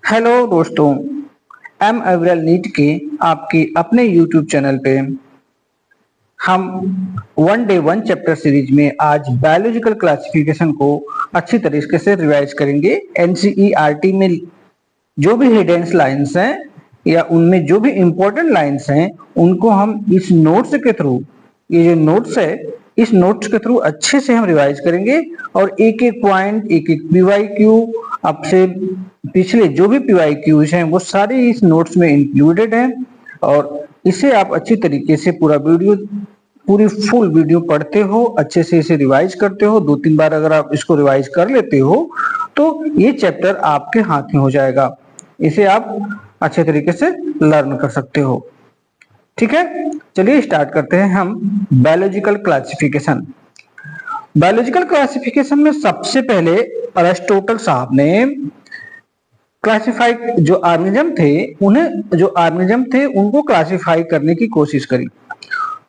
Hello दोस्तों, M अविरल NEET के आपके अपने यूट्यूब चैनल पे हम one day one chapter series में आज बायोलॉजिकल क्लासिफिकेशन को अच्छी तरीके से रिवाइज करेंगे। एनसीईआरटी में जो भी हिडन लाइंस हैं या उनमें जो भी इम्पोर्टेंट लाइंस हैं उनको हम इस नोट्स के थ्रू, ये जो नोट्स है इस नोट्स के थ्रू अच्छे से हम रिवाइज करेंगे और एक एक पॉइंट, एक एक पीवाईक्यू, आपसे पिछले जो भी पीवाईक्यूज हैं वो सारे इस नोट्स में इंक्लूडेड हैं और इसे आप अच्छी तरीके से पूरी फुल वीडियो पढ़ते हो, अच्छे से इसे रिवाइज करते हो। 2-3 बार अगर आप इसको रिवाइज कर लेते हो तो ये चैप्टर आपके हाथ में हो जाएगा। इसे आप अच्छे तरीके से लर्न कर सकते हो। ठीक है, चलिए स्टार्ट करते हैं हम बायोलॉजिकल क्लासिफिकेशन। बायोलॉजिकल क्लासिफिकेशन में सबसे पहले अरिस्टोटल साहब ने क्लासिफाई जो ऑर्गेनिज्म थे उनको क्लासिफाई करने की कोशिश करी,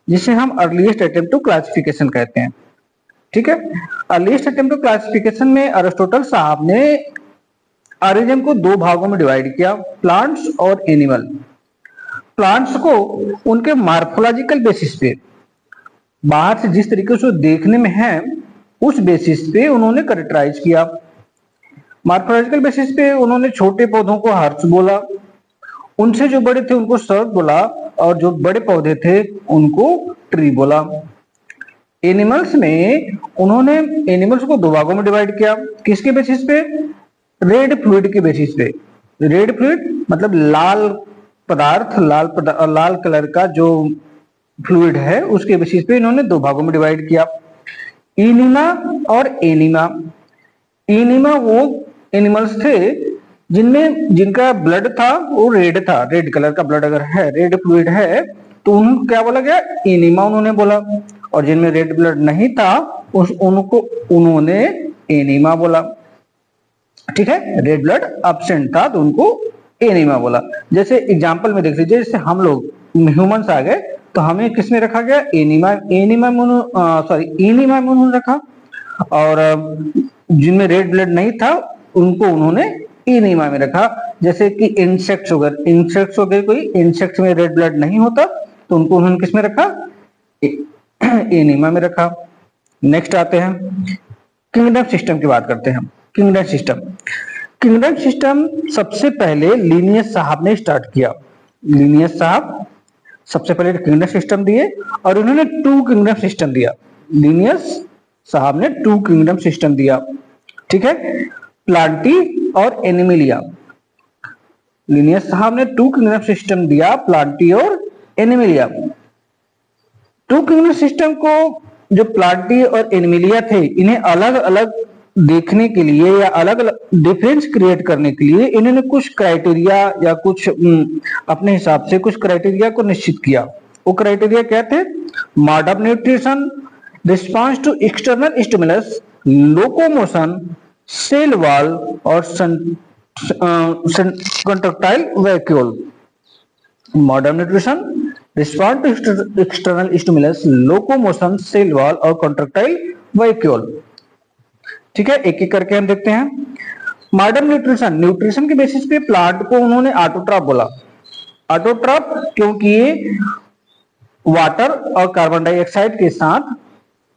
जिसे हम अर्लीस्ट अटेम्प्ट टू क्लासिफिकेशन कहते हैं। ठीक है, अर्लीस्ट अटेम्प्ट टू क्लासिफिकेशन में अरिस्टोटल साहब ने ऑर्गेनिज्म को दो भागों में डिवाइड किया, प्लांट्स और एनिमल। प्लांट्स को उनके मार्फोलॉजिकल बेसिस पे, बाहर से जिस तरीके से देखने में है उस बेसिस पे उन्होंने कैरेक्टराइज किया। मार्फोलॉजिकल बेसिस पे उन्होंने छोटे पौधों को हर्ब्स बोला, उनसे जो बड़े थे उनको सर्ब बोला और जो बड़े पौधे थे उनको ट्री बोला। एनिमल्स में उन्होंने एनिमल्स को दो भागों में डिवाइड किया, किसके बेसिस पे? रेड फ्लूइड के बेसिस पे। रेड फ्लूइड मतलब लाल पदार्थ, लाल कलर का जो फ्लूइड है उसके बेसिस पे इन्होंने दो भागों में डिवाइड किया, इनिमा और एनिमा। एनिमा वो एनिमल्स थे जिनका ब्लड था वो रेड था, रेड कलर का ब्लड अगर है, रेड फ्लूइड है तो उनको क्या बोला गया? एनिमा उन्होंने बोला। और जिनमें रेड ब्लड नहीं था उनको उन्होंने एनिमा बोला। ठीक है, रेड ब्लड एब्सेंट था तो उनको एनिमा बोला। जैसे एग्जांपल में देख लीजिए, जैसे हम लोग ह्यूमंस आ गए तो हमें किसमें रखा गया? एनिमा में उन्होंने रखा। और जिनमें रेड ब्लड नहीं था उनको उन्होंने एनिमा में रखा। जैसे कि इंसेक्ट्स हो गए, कोई इंसेक्ट में रेड ब्लड नहीं होता तो उनको उन्होंने किसमें रखा? एनिमा में रखा। नेक्स्ट आते हैं किंगडम सिस्टम की बात करते हैं। किंगडम सिस्टम सबसे पहले लिनियस साहब ने स्टार्ट किया। लिनियस साहब सबसे पहले किंगडम सिस्टम दिए और उन्होंने 2 किंगडम सिस्टम दिया। लिनियस साहब ने 2 किंगडम सिस्टम दिया। ठीक है, प्लांटी और एनिमिलिया। लिनियस साहब ने 2 किंगडम सिस्टम दिया, प्लांटी और एनिमिलिया। 2 किंगडम सिस्टम को जो प्लांटी और एनिमिलिया थे इन्हें अलग अलग देखने के लिए या अलग अलग डिफरेंस क्रिएट करने के लिए इन्होंने कुछ क्राइटेरिया या कुछ अपने हिसाब से कुछ क्राइटेरिया को निश्चित किया। वो क्राइटेरिया क्या थे? Mode of nutrition, response to external stimulus, locomotion, cell wall और contractile vacuole. Mode of nutrition, response to external stimulus, locomotion, cell wall और कंट्रक्टाइल वैक्यूल। ठीक है, एक एक करके हम देखते हैं। मॉडर्न न्यूट्रिशन के बेसिस पे प्लांट को उन्होंने ऑटोट्रॉफ बोला। ऑटोट्रॉफ क्योंकि ये वाटर और कार्बन डाइऑक्साइड के साथ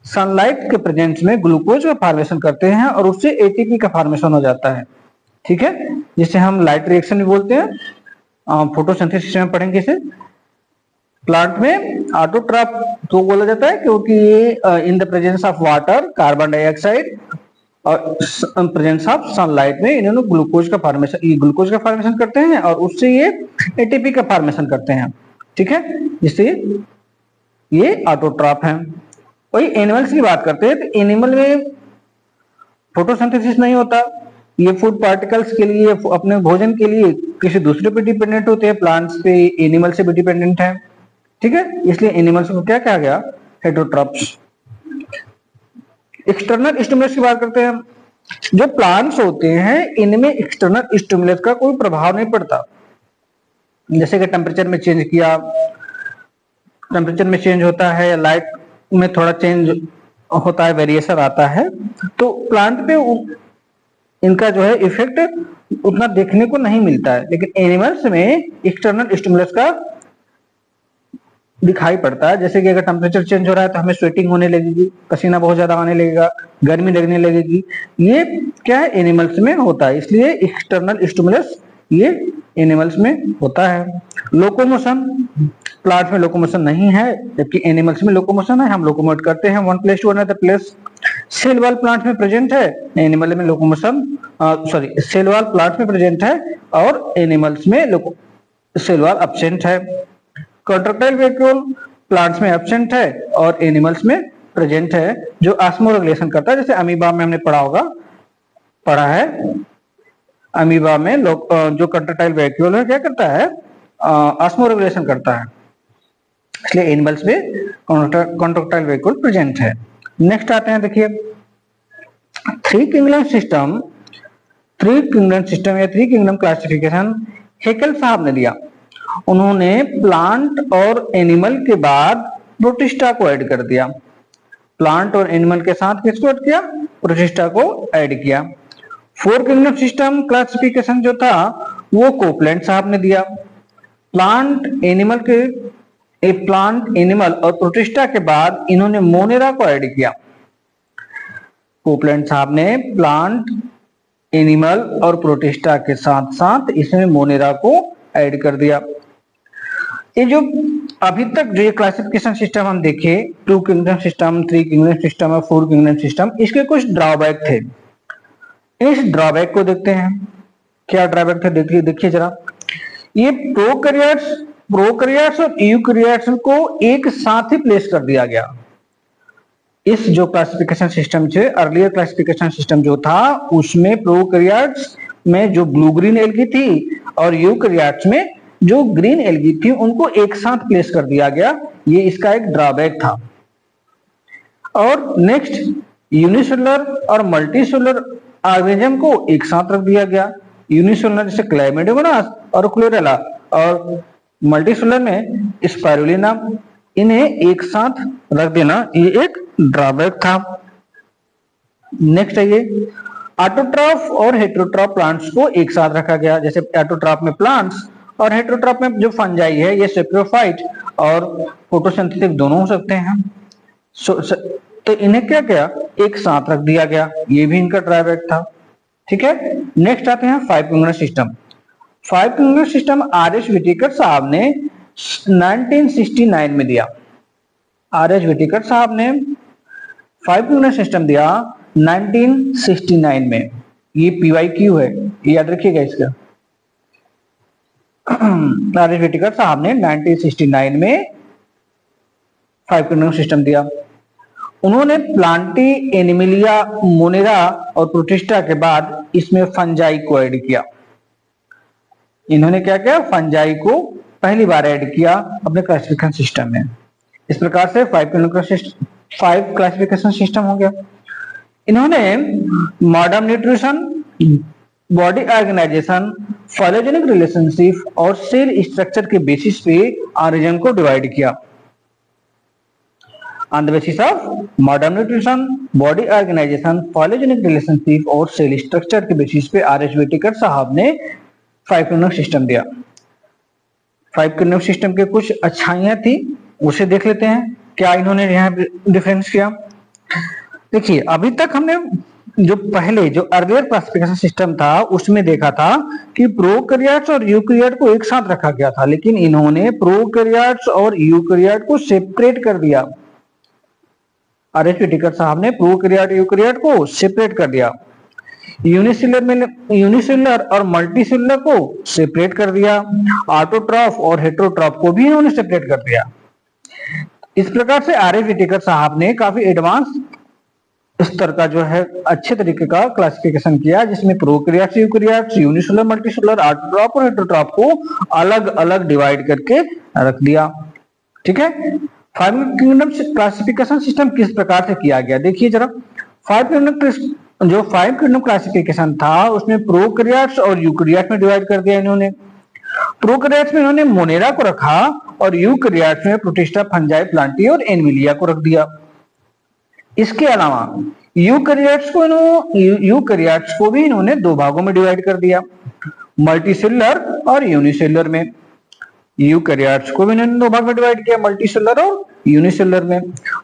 सनलाइट के प्रेजेंस में ग्लूकोज का फॉर्मेशन करते हैं और उससे एटीपी का फॉर्मेशन हो जाता है। ठीक है, जिसे हम लाइट रिएक्शन भी बोलते हैं। फोटोसिंथेसिस में पढ़ेंगे इसे। प्लांट में ऑटोट्रॉफ तो बोला जाता है क्योंकि ये in the presence of water, carbon dioxide और प्रेजेंस ऑफ सनलाइट में इन्होंने ग्लूकोज का फॉर्मेशन करते हैं और उससे ये एटीपी का फॉर्मेशन करते हैं। ठीक है, जिससे ये ऑटोट्रॉफ है। वही एनिमल्स की बात करते हैं तो एनिमल में फोटोसिंथेसिस नहीं होता, ये फूड पार्टिकल्स के लिए, अपने भोजन के लिए किसी दूसरे पे डिपेंडेंट होते हैं। प्लांट्स पे एनिमल से भी डिपेंडेंट है। ठीक है, इसलिए एनिमल्स को क्या कहा गया? हेटेरोट्रॉप्स। एक्सटर्नल स्टिमुलस की बात करते हैं। जो प्लांट्स होते हैं इनमें एक्सटर्नल स्टिमुलस का कोई प्रभाव नहीं पड़ता। जैसे कि टेम्परेचर में चेंज किया, टेम्परेचर में चेंज होता है, लाइट में थोड़ा चेंज होता है, वेरिएशन आता है, तो प्लांट पे इनका जो है इफेक्ट उतना देखने को नहीं मिलता है, लेकिन एनिमल्स में एक्सटर्नल स्टिमुलस का दिखाई पड़ता है। जैसे कि अगर टेम्परेचर चेंज हो रहा है तो हमें स्वेटिंग होने लगेगी, पसीना बहुत ज्यादा आने लगेगा, गर्मी लगने लगेगी। ये क्या है, एनिमल्स में होता है, इसलिए एक्सटर्नल स्टिमुलस ये एनिमल्स में होता है। लोकोमोशन, प्लांट्स में लोकोमोशन नहीं है, जबकि एनिमल्स में लोकोमोशन है, हम लोकोमोट करते हैं one place to another place. Cell wall plant में प्रेजेंट है, एनिमल में लोकोमोशन सेल वाल प्लांट में प्रेजेंट है और एनिमल्स में सेल वाल एब्सेंट है। कॉन्ट्रैक्टाइल वैक्यूल प्लांट्स में एब्सेंट है और एनिमल्स में प्रेजेंट है, जो ऑस्मोरेगुलेशन करता है। जैसे अमीबा में हमने पढ़ा है, अमीबा में जो कॉन्ट्रैक्टाइल वैक्यूल है क्या करता है, ऑस्मोरेगुलेशन करता है, इसलिए एनिमल्स में कॉन्ट्रैक्टाइल वैक्यूल प्रेजेंट है। नेक्स्ट आते हैं, देखिए थ्री किंगडम सिस्टम या थ्री किंगडम क्लासिफिकेशन हेकल साहब ने दिया। उन्होंने प्लांट और एनिमल के बाद प्रोटिस्टा को ऐड कर दिया। प्लांट और एनिमल के साथ किसको ऐड किया, प्रोटिस्टा को ऐड किया। फोर किंगडम सिस्टम क्लासिफिकेशन जो था वो कोपलैंड साहब ने दिया। प्लांट एनिमल और प्रोटिस्टा के बाद इन्होंने मोनेरा को ऐड किया। कोपलैंड साहब ने प्लांट, एनिमल और प्रोटिस्टा के साथ साथ इसमें मोनेरा को ऐड कर दिया। ये जो अभी तक जो ये क्लासिफिकेशन सिस्टम हम देखे, two kingdom system, three kingdom system और फोर किंगडम सिस्टम, इसके कुछ ड्रॉबैक थे। इस ड्रॉबैक को देखते हैं, क्या ड्रॉबैक थे देखिए जरा। ये प्रोकैरियोट्स और यूकैरियोट्स को एक साथ ही प्लेस कर दिया गया। इस जो क्लासिफिकेशन सिस्टम थे, अर्लियर क्लासिफिकेशन सिस्टम जो था, उसमें प्रोकैरियोट्स में जो ब्लू ग्रीन एल्गी थी और यूकैरियोट्स में जो ग्रीन एल्गी थी, उनको एक साथ प्लेस कर दिया गया। ये इसका एक ड्रॉबैक था। और नेक्स्ट, यूनिसेलुलर और मल्टीसेलुलर ऑर्गेनिज्म को एक साथ रख दिया गया। यूनिसेलुलर जैसे क्लैमिडोमोनास और क्लोरेला, और मल्टीसेलुलर में स्पाइरुलिना, इन्हें एक साथ रख देना ये एक ड्रॉबैक था। नेक्स्ट है ये ऑटोट्रॉफ और हेटेरोट्रॉफ प्लांट्स को एक साथ रखा गया। जैसे ऑटोट्रॉफ में प्लांट्स और हेटेरोट्रॉफ में जो फंजाई है, ये सेप्रोफाइट और फोटोसिंथेटिक दोनों हो सकते हैं। तो इन्हें क्या किया, एक साथ रख दिया गया, ये भी इनका ड्रॉबैक था। ठीक है, नेक्स्ट आते हैं five kingdom system. Five kingdom system R H. Whittaker साहब ने 1969 में दिया। आर.एच. व्हिटेकर साहब ने फाइव किंगडम सिस्टम दिया 1969 में। ये PYQ है, ये याद रखिएगा इसका। आर.एच. व्हिटेकर साहब ने 1969 में फाइव किंगडम सिस्टम दिया। उन्होंने प्लांटी, एनिमिलिया, मोनेरा और प्रोटिस्टा के बाद इसमें फंजाई को ऐड किया। इन्होंने क्या किया, फंजाई को पहली बार ऐड किया अपने क्लासिफिकेशन सिस्टम में। इस प्रकार से फाइव क्लासिफिकेशन सिस्टम हो गया। इन्होंने modern nutrition, body organisation, phylogenetic relationship और सेल स्ट्रक्चर के बेसिस पे ऑर्गेनिज्म को डिवाइड किया। On the basis of modern nutrition, body organization, phylogenetic relationship और सेल स्ट्रक्चर के बेसिस पे आर.एच. व्हिटेकर साहब ने फाइव किंगडम सिस्टम दिया। फाइव किंगडम सिस्टम के कुछ अच्छाइयां थी, उसे देख लेते हैं क्या इन्होंने यहाँ डिफरेंस किया। देखिए, अभी तक हमने जो पहले जो अर्लियर क्लासिफिकेशन सिस्टम था उसमें देखा था कि प्रोकैरियोट्स और यूकैरियोट को एक साथ रखा गया था, लेकिन इन्होंने प्रोकैरियोट्स और यूकैरियोट को सेपरेट कर दिया। आर.एच. व्हिटेकर साहब ने प्रोकैरियोट यूकैरियोट को सेपरेट कर दिया। यूनिसेलुलर और मल्टीसेलुलर को सेपरेट कर दिया। ऑटोट्रॉफ और हेटेरोट्रॉफ को भी इन्होंने सेपरेट कर दिया। इस प्रकार से आर.एच. व्हिटेकर साहब ने काफी एडवांस स्तर का जो है अच्छे तरीके का क्लासिफिकेशन किया, जिसमें prokaryotes, eukaryotes, unicellular, multicellular, autotroph और हेटेरोट्रॉफ को अलग अलग डिवाइड करके रख दिया। ठीक है, फाइव किंगडम क्लासिफिकेशन सिस्टम किस प्रकार से किया गया, देखिए जरा। फाइव किंगडम क्लासिफिकेशन था उसमें प्रोकैरियोट्स और यूकैरियोट्स में डिवाइड कर दिया इन्होंने। प्रोकैरियोट्स में इन्होंने मोनेरा को रखा और यूकैरियोट्स में प्रोटिस्टा, फंजाई, प्लांटी और एनिमिलिया को रख दिया। इसके अलावा यूकैरियोट्स को भी इन्होंने दो भागों में डिवाइड कर दिया, मल्टीसेलुलर और यूनिसेलुलर में। यूकैरियोट्स को भी इन्होंने दो भाग में डिवाइड किया, मल्टीसेलुलर और यूनिसेलुलर में।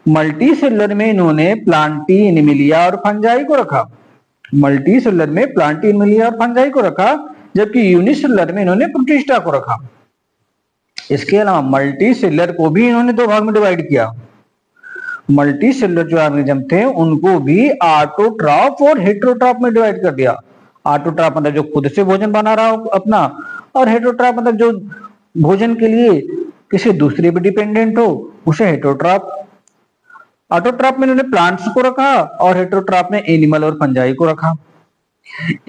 मल्टीसेलुलर में इन्होंने प्लांटी, एनिमिलिया और फंजाई को रखा। मल्टीसेलुलर में प्लांटी, एनिमिलिया और फंजाई को रखा, जबकि यूनिसेलुलर में इन्होंने प्रोटिस्टा को रखा। इसके अलावा मल्टीसेलुलर को भी इन्होंने दो भाग में डिवाइड किया। मल्टीसेलुलर जो ऑर्गेनिज्म थे उनको भी ऑटोट्रॉफ और हेटेरोट्रॉफ में डिवाइड कर दिया। ऑटोट्रॉफ मतलब जो खुद से भोजन बना रहा हो अपना, और हेटेरोट्रॉफ मतलब जो भोजन के लिए किसी दूसरे पे डिपेंडेंट हो, उसे हेटेरोट्रॉफ। ऑटोट्रॉफ में इन्होंने प्लांट्स को रखा और हेटेरोट्रॉफ में एनिमल और फंजाई को रखा।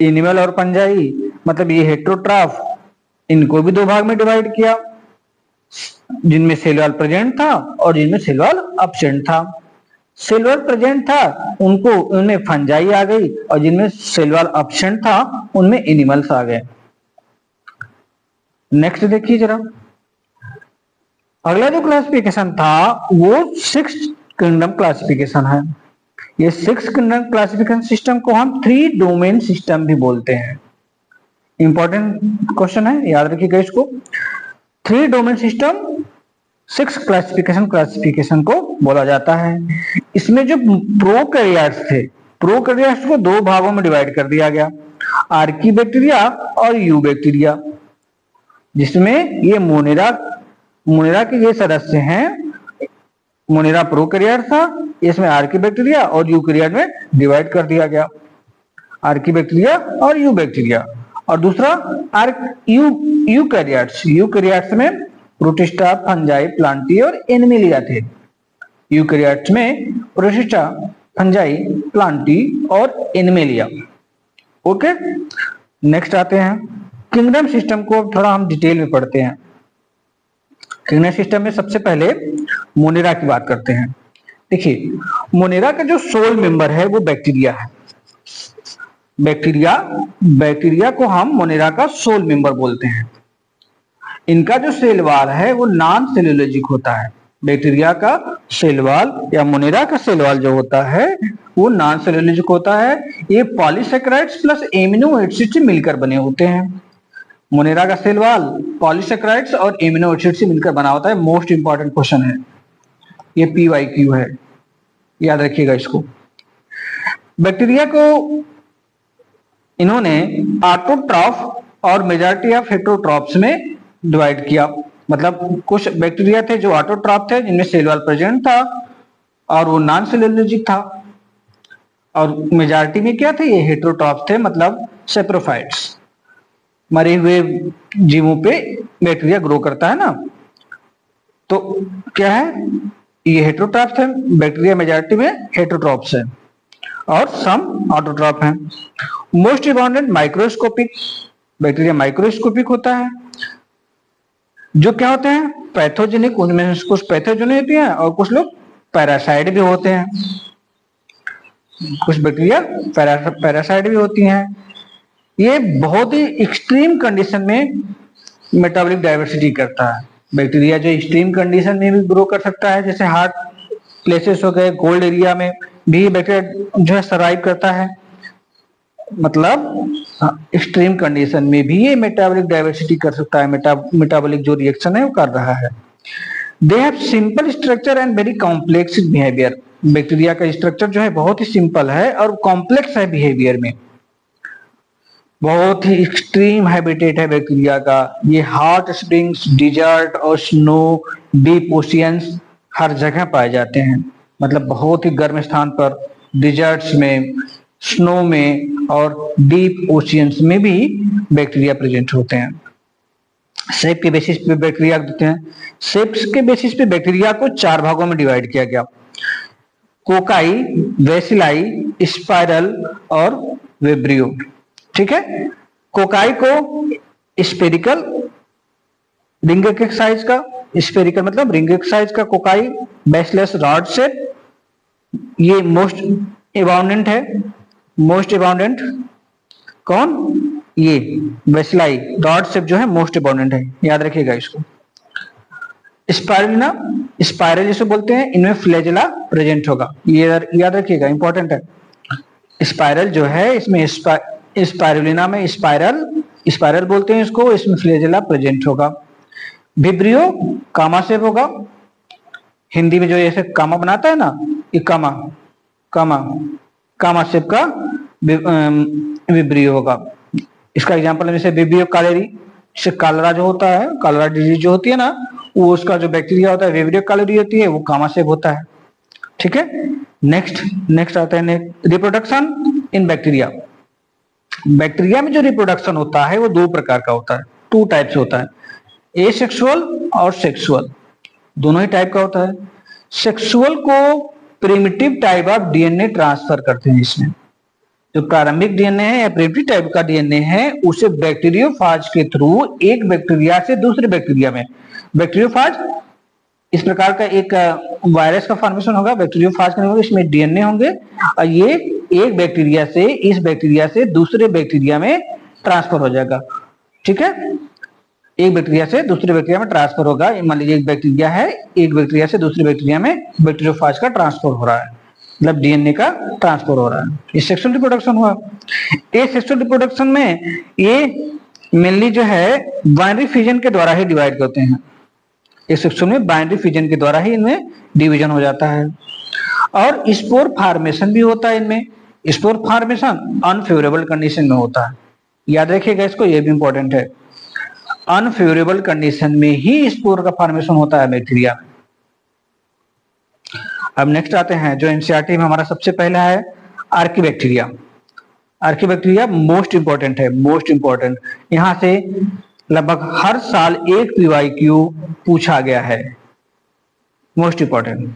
एनिमल और फंजाई मतलब ये हेटेरोट्रॉफ, इनको भी दो भाग में डिवाइड किया, जिनमें सेल वॉल प्रेजेंट था और जिनमें सेल वॉल एब्सेंट था। सेल वॉल प्रेजेंट था उनको, उनमें फंजाई आ गई, और जिनमें सेल वॉल एब्सेंट था उनमें एनिमल्स आ गए। नेक्स्ट देखिए जरा, अगला जो क्लासिफिकेशन था वो 6 किंगडम क्लासिफिकेशन है। ये 6 किंगडम क्लासिफिकेशन सिस्टम को हम 3 डोमेन सिस्टम भी बोलते हैं। इंपॉर्टेंट क्वेश्चन है, याद रखिएगा इसको। 3 डोमेन सिस्टम 6 क्लासिफिकेशन को बोला जाता है। इसमें जो प्रोकैरियोट्स थे, प्रोकैरियोट्स को दो भागों में डिवाइड कर दिया गया, आर्कीबैक्टीरिया और यूबैक्टीरिया, जिसमें ये मोनेरा के ये सदस्य हैं। मोनेरा प्रोकैरियोट था, इसमें आर्कीबैक्टीरिया और यूकैरियोट में डिवाइड कर दिया गया, आर्कीबैक्टीरिया और यूबैक्टीरिया। और दूसरा यूकैरियोट्स में प्रोटिस्टा, फंजाई, प्लांटी और एनिमिलिया थे। यूकैरियोट्स में प्रोटिस्टा, फंजाई, प्लांटी और एनिमिलिया। ओके, नेक्स्ट आते हैं किंगडम सिस्टम को, थोड़ा हम डिटेल में पढ़ते हैं। किंगडम सिस्टम में सबसे पहले मोनेरा की बात करते हैं। देखिए, मोनेरा का जो सोल मेंबर है वो बैक्टीरिया है। बैक्टीरिया को हम मोनेरा का सोल मेंबर बोलते हैं। इनका जो सेल वॉल है वो नॉन सेलुलोजिक होता है। बैक्टीरिया का सेल वॉल या मोनेरा का सेल वॉल जो होता है वो नॉन सेलुलोजिक होता है। ये पॉलीसेकेराइड्स प्लस एमिनो एसिड से मिलकर बने होते हैं। मोनेरा का सेल वॉल पॉलीसेकेराइड्स और एमिनो एसिड से मिलकर बना होता है। मोस्ट इंपॉर्टेंट क्वेश्चन है ये, PYQ है, याद रखिएगा इसको। बैक्टीरिया को इन्होंने ऑटोट्रॉफ और मेजॉरिटी ऑफ हेटेरोट्रॉफ्स में डिवाइड किया। मतलब कुछ बैक्टीरिया थे जो ऑटोट्रॉफ थे, जिनमें सेल वॉल प्रेजेंट था और वो नॉन सेलुलोजिक था, और मेजॉरिटी में क्या थे, ये हेटेरोट्रॉफ थे, मतलब सेप्रोफाइट्स। मरे हुए जीवों पे बैक्टीरिया ग्रो करता है ना, तो क्या है, ये हेटेरोट्रॉफ थे। बैक्टीरिया मेजॉरिटी में हेटेरोट्रॉफ्स है और सम ऑटोट्रॉफ हैं। Most abundant microscopic, bacteria microscopic होता है। जो क्या होते हैं, पैथोजेनिक, उनमें कुछ पैथोजेनिक होती हैं और कुछ लोग पैरासाइट भी होते हैं। कुछ बैक्टीरिया पैरासाइट भी होती हैं। ये बहुत ही एक्सट्रीम कंडीशन में मेटाबॉलिक डाइवर्सिटी करता है। बैक्टीरिया जो एक्सट्रीम कंडीशन में भी ग्रो कर सकता है, जैसे हार्ट प्लेसेस हो गए, कोल्ड एरिया में भी बैक्टीरिया जो है सर्वाइव करता है। मतलब एक्सट्रीम कंडीशन में भी ये मेटाबॉलिक डाइवर्सिटी कर सकता है, मेटाबॉलिक जो रिएक्शन है वो कर रहा है। They have simple structure and very complex behaviour. Bacteria का स्ट्रक्चर जो है बहुत ही सिंपल है और कॉम्प्लेक्स है बिहेवियर में। बहुत ही एक्सट्रीम हैबिटेट है बैक्टीरिया का। ये हॉट स्प्रिंग्स, डिजर्ट और स्नो, डीप ओशियंस हर जगह पाए जाते हैं। मतलब बहुत ही गर्म स्थान पर, डिजर्ट्स में, स्नो में और डीप ओशियंस में भी बैक्टीरिया प्रेजेंट होते हैं। शेप के बेसिस पे बैक्टीरिया देते हैं। शेप्स के बेसिस पे बैक्टीरिया को 4 भागों में डिवाइड किया गया, कोकाई, वेसिलाई, स्पाइरल और वेब्रियो। ठीक है, कोकाई को स्पेरिकल, रिंग के साइज का, स्पेरिकल मतलब रिंग के साइज का कोकाई, बेसलेस रॉड शेप, ये मोस्ट अबाउंडेंट है। मोस्ट अबाउंडेंट कौन, ये वेसिलाई रॉड शेप जो है मोस्ट अबाउंडेंट है, याद रखिएगा इसको। स्पाइरलिना, स्पाइरल जिसे बोलते हैं, इनमें फ्लैजेला प्रेजेंट होगा, ये याद रखिएगा, इंपॉर्टेंट है। स्पाइरल जो है इसमें स्पाइरुलिना में स्पाइरल बोलते हैं इसको, इसमें फ्लैजेला प्रेजेंट होगा। विब्रियो कामा शेप होगा, हिंदी में जो ऐसे कामा बनाता है ना, ये कामा कामा कामा शेप का विब्रियो होगा। इसका एग्जांपल है जैसे विब्रियो कालेरी, इससे कालरा जो होता है, कालरा डिजीज जो होती है ना, वो उसका जो बैक्टीरिया होता है विब्रियो कालेरी होती है, वो कामा शेप होता है। ठीक है, नेक्स्ट आता है रिप्रोडक्शन इन बैक्टीरिया। बैक्टीरिया में जो रिप्रोडक्शन होता है वो दो प्रकार का होता है, टू टाइप्स होता है, एसेक्सुअल और सेक्सुअल, दोनों ही टाइप का होता है। सेक्सुअल को primitive type of DNA transfer करते हैं। इसमें जो प्रारंभिक डीएनए है या प्रिमिटिव टाइप का डीएनए है उसे बैक्टीरियोफाज के थ्रू एक बैक्टीरिया से दूसरे बैक्टीरिया में, बैक्टीरियोफाज इस प्रकार का एक वायरस का फॉर्मेशन होगा, बैक्टीरियोफाज का होगा, इसमें डीएनए होंगे और ये एक बैक्टीरिया से इस बैक्टीरिया से दूसरे बैक्टीरिया में ट्रांसफर हो जाएगा। ठीक है, एक बैक्टीरिया से दूसरे बैक्टीरिया में ट्रांसफर होगा। मान लीजिए एक बैक्टीरिया है, एक बैक्टीरिया से दूसरे बैक्टीरिया में बैक्टीरियोफाज का ट्रांसफर हो रहा है, मतलब डीएनए का ट्रांसफर हो रहा है, ये सेक्सुअल रिप्रोडक्शन हुआ। ये सेक्सुअल रिप्रोडक्शन में ये मेनली जो है बाइनरी फिजन के द्वारा ही डिवाइड होते हैं। इस सेक्सुअल में बाइनरी फिजन के द्वारा ही इनमें डिवीजन हो जाता है। और स्पोर फॉर्मेशन भी होता है इनमें। स्पोर फॉर्मेशन अनफेवरेबल कंडीशन में होता है, याद रखिएगा इसको, ये भी इंपॉर्टेंट है। अनफेवरेबल कंडीशन में ही स्पोर का फॉर्मेशन होता है बैक्टीरिया में। अब नेक्स्ट आते हैं जो एनसीईआरटी में हमारा सबसे पहला है आर्कीबैक्टीरिया। आर्कीबैक्टीरिया मोस्ट इंपॉर्टेंट है, मोस्ट इंपॉर्टेंट। यहां से लगभग हर साल एक पीवाईक्यू पूछा गया है, most important.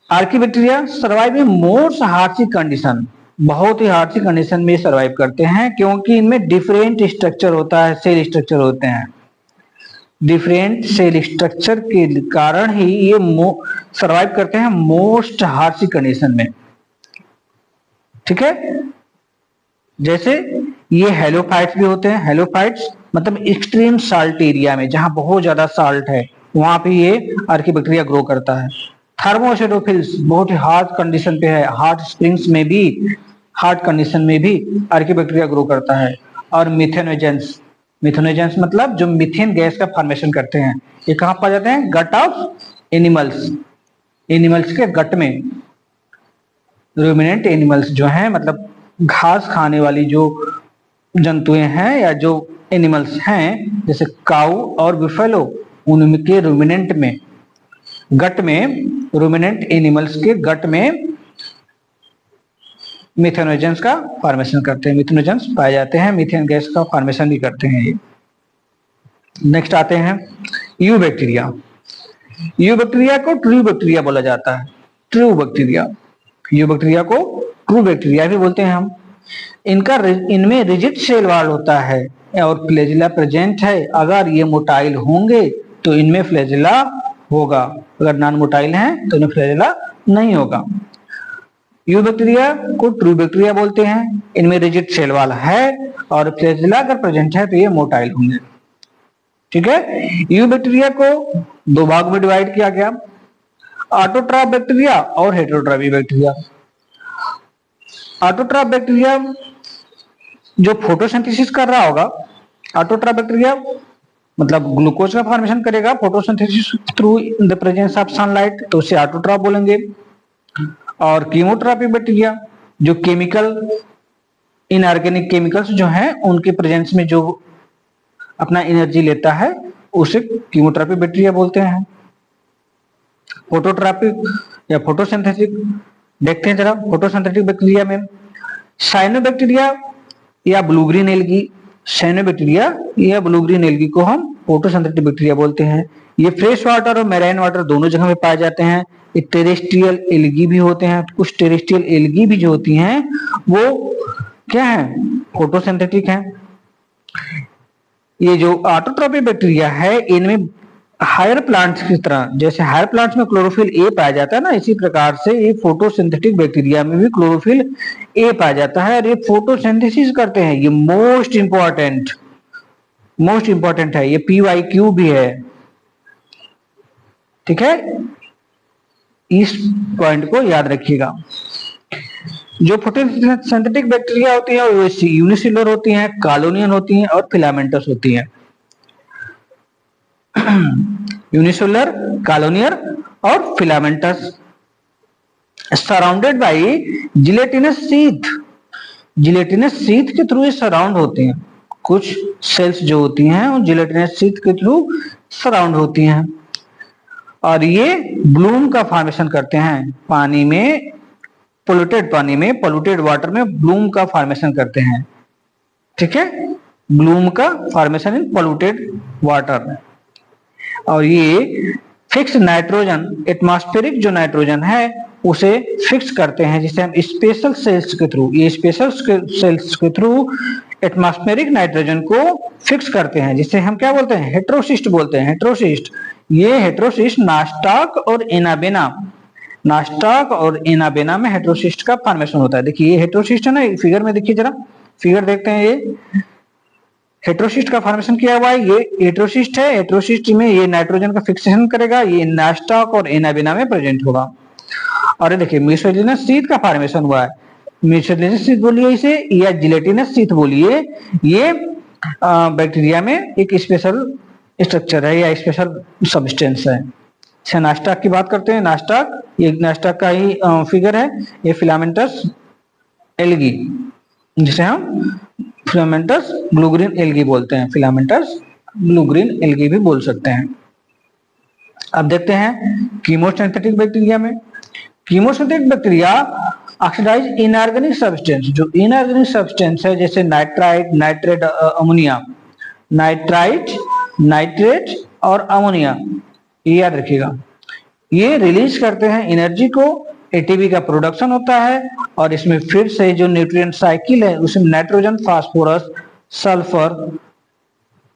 Archaebacteria survive in most harshest condition, बहुत ही हार्शिक कंडीशन में सर्वाइव करते हैं क्योंकि इनमें डिफरेंट स्ट्रक्चर होता है, सेल स्ट्रक्चर होते हैं। डिफरेंट सेल स्ट्रक्चर के कारण ही ये सर्वाइव करते हैं मोस्ट हार्शिक कंडीशन में। ठीक है, जैसे ये हेलोफाइट्स भी होते हैं। हेलोफाइट्स मतलब एक्सट्रीम साल्ट एरिया में जहां बहुत ज्यादा साल्ट है वहां पे ये आर्कीबैक्टीरिया ग्रो करता है। थर्मोएसिडोफिल्स बहुत ही हार्ड कंडीशन पे है, हार्ड स्प्रिंग्स में भी, हार्ड कंडीशन में भी आर्कीबैक्टीरिया ग्रो करता है। और मिथेनोजेंस, मिथेनोजेंस मतलब जो मीथेन गैस का फॉर्मेशन करते हैं, ये कहां पाए जाते हैं? गट ऑफ एनिमल्स, एनिमल्स के गट में। रूमिनेंट एनिमल्स जो हैं मतलब घास खाने वाली जो जंतुएं हैं या जो एनिमल्स हैं जैसे काऊ और बिफेलो, उनके रूमिनेंट में, गट में, रूमिनेंट एनिमल्स के गट में मिथेनोजेंस का फॉर्मेशन करते हैं, मिथेनोजेंस पाए जाते हैं, मीथेन गैस का फॉर्मेशन भी करते हैं ये। नेक्स्ट आते हैं यू बैक्टीरिया। यू बैक्टीरिया को ट्रू बैक्टीरिया बोला जाता है, ट्रू बैक्टीरिया। यू बैक्टीरिया को ट्रू बैक्टीरिया भी बोलते हैं हम। इनमें रिजिड सेल वॉल होता है और फ्लैजिला प्रेजेंट है। अगर ये मोटाइल होंगे तो इनमें फ्लैजिला होगा, अगर नॉन मोटाइल हैं तो इनमें फ्लैजिला नहीं होगा। यू बैक्टीरिया को ट्रू बैक्टीरिया बोलते हैं। इनमें रिजिड सेल वॉल है और फ्लैजिला अगर प्रेजेंट है तो ये मोटाइल होंगे। ठीक है, यू बैक्टीरिया को दो भाग में डिवाइड किया गया, ऑटोट्रॉफ बैक्टीरिया और हेटेरोट्रॉफी बैक्टीरिया। ऑटोट्रॉफ बैक्टीरिया जो फोटोसिंथेसिस कर रहा होगा, ऑटोट्रॉफ बैक्टीरिया मतलब ग्लूकोज का फॉर्मेशन करेगा photosynthesis through the presence of sunlight, तो उसे ऑटोट्रॉफ बोलेंगे। और कीमोट्रॉफी बैक्टीरिया जो केमिकल, इनऑर्गेनिक केमिकल्स जो हैं उनके प्रेजेंस में जो अपना एनर्जी लेता है उसे कीमोट्रॉफी बैक्टीरिया बोलते हैं। फोटोट्रॉपिक या फोटोसिंथेटिक देखते हैं जरा। फोटोसिंथेटिक बैक्टीरिया में साइनोबैक्टीरिया या ब्लू ग्रीन एल्गी, साइनोबैक्टीरिया या ब्लू ग्रीन एल्गी को हम फोटोसिंथेटिक बैक्टीरिया बोलते हैं। ये फ्रेश वाटर और मैराइन वाटर दोनों जगह में पाए जाते हैं। ये टेरेस्ट्रियल एल्गी भी होते हैं, कुछ टेरेस्ट्रियल एल्गी भी जो होती हैं वो क्या है? फोटोसिंथेटिक हैं। ये जो ऑटोट्रॉफिक बैक्टीरिया है इनमें हायर प्लांट्स की तरह, जैसे हायर प्लांट्स में क्लोरोफिल ए पाया जाता है ना, इसी प्रकार से ये फोटोसिंथेटिक बैक्टीरिया में भी क्लोरोफिल ए पाया जाता है और ये फोटोसिंथेसिस करते हैं। ये मोस्ट इंपॉर्टेंट है, ये पीवाईक्यू भी है। ठीक है, इस पॉइंट को याद रखिएगा। जो फोटोसिंथेटिक बैक्टीरिया होती है वो यूनिसेलुलर होती हैं, कॉलोनियल होती हैं और फिलामेंटस होती हैं। यूनिसेलुलर, कॉलोनियल और filamentous, surrounded by gelatinous sheath. Gelatinous sheath के थ्रू ये सराउंड होते हैं। कुछ सेल्स जो होती हैं वो जिलेटिनस शीथ के थ्रू सराउंड होती हैं और ये ब्लूम का फॉर्मेशन करते हैं। पानी में, पोल्यूटेड पानी में, पोल्यूटेड वाटर में ब्लूम का फॉर्मेशन करते हैं। ठीक है, ब्लूम का फॉर्मेशन इन पोल्यूटेड वाटर। और ये फिक्स नाइट्रोजन, एटमॉस्फेरिक जो नाइट्रोजन है उसे फिक्स करते हैं, जिसे हम स्पेशल सेल्स के थ्रू, ये स्पेशल सेल्स के थ्रू एटमॉस्फेरिक नाइट्रोजन को फिक्स करते हैं, जिसे हम क्या बोलते हैं, हेट्रोसिस्ट बोलते हैं। हेट्रोसिस्ट, ये हेट्रोसिस्ट नास्टॉक और एनाबेना, नास्टॉक और एनाबेना में हेट्रोसिस्ट का फॉर्मेशन होता है। देखिए ये हेट्रोसिस्ट है ना, फिगर में देखिए जरा, फिगर देखते हैं, ये हेट्रोसिस्ट का फॉर्मेशन किया हुआ है, ये हेट्रोसिस्ट है। हेट्रोसिस्ट में ये नाइट्रोजन का फिक्सेशन करेगा, ये नास्टॉक और एनाबेना में प्रेजेंट होगा। और देखिए म्यूसिलिनस शीथ का फॉर्मेशन हुआ है। म्यूसिलिनस शीथ बोलिए इसे या जिलेटिनस शीथ बोलिए, ये बैक्टीरिया में एक स्पेशल स्ट्रक्चर है या स्पेशल सब्सटेंस है। अच्छा, नास्टॉक की बात करते हैं। नास्टॉक, ये नास्टॉक का ही फिगर है। ये फिलामेंटस एल्गी, जिसे हम फिलामेंटस ब्लू ग्रीन एल्गी बोलते हैं। फिलामेंटस ब्लू ग्रीन एल्गी भी बोल सकते हैं। अब देखते हैं कीमोसिंथेटिक बैक्टीरिया में। Chemosynthetic bacteria oxidise inorganic substance, जो इनऑर्गेनिक सब्सटेंस है जैसे nitrite, nitrate, ammonia, nitrite, nitrate और अमोनिया, ये याद रखिएगा, ये रिलीज करते हैं एनर्जी को। एटीपी का प्रोडक्शन होता है और इसमें फिर से जो न्यूट्रिएंट साइकिल है उसमें नाइट्रोजन, फास्फोरस, सल्फर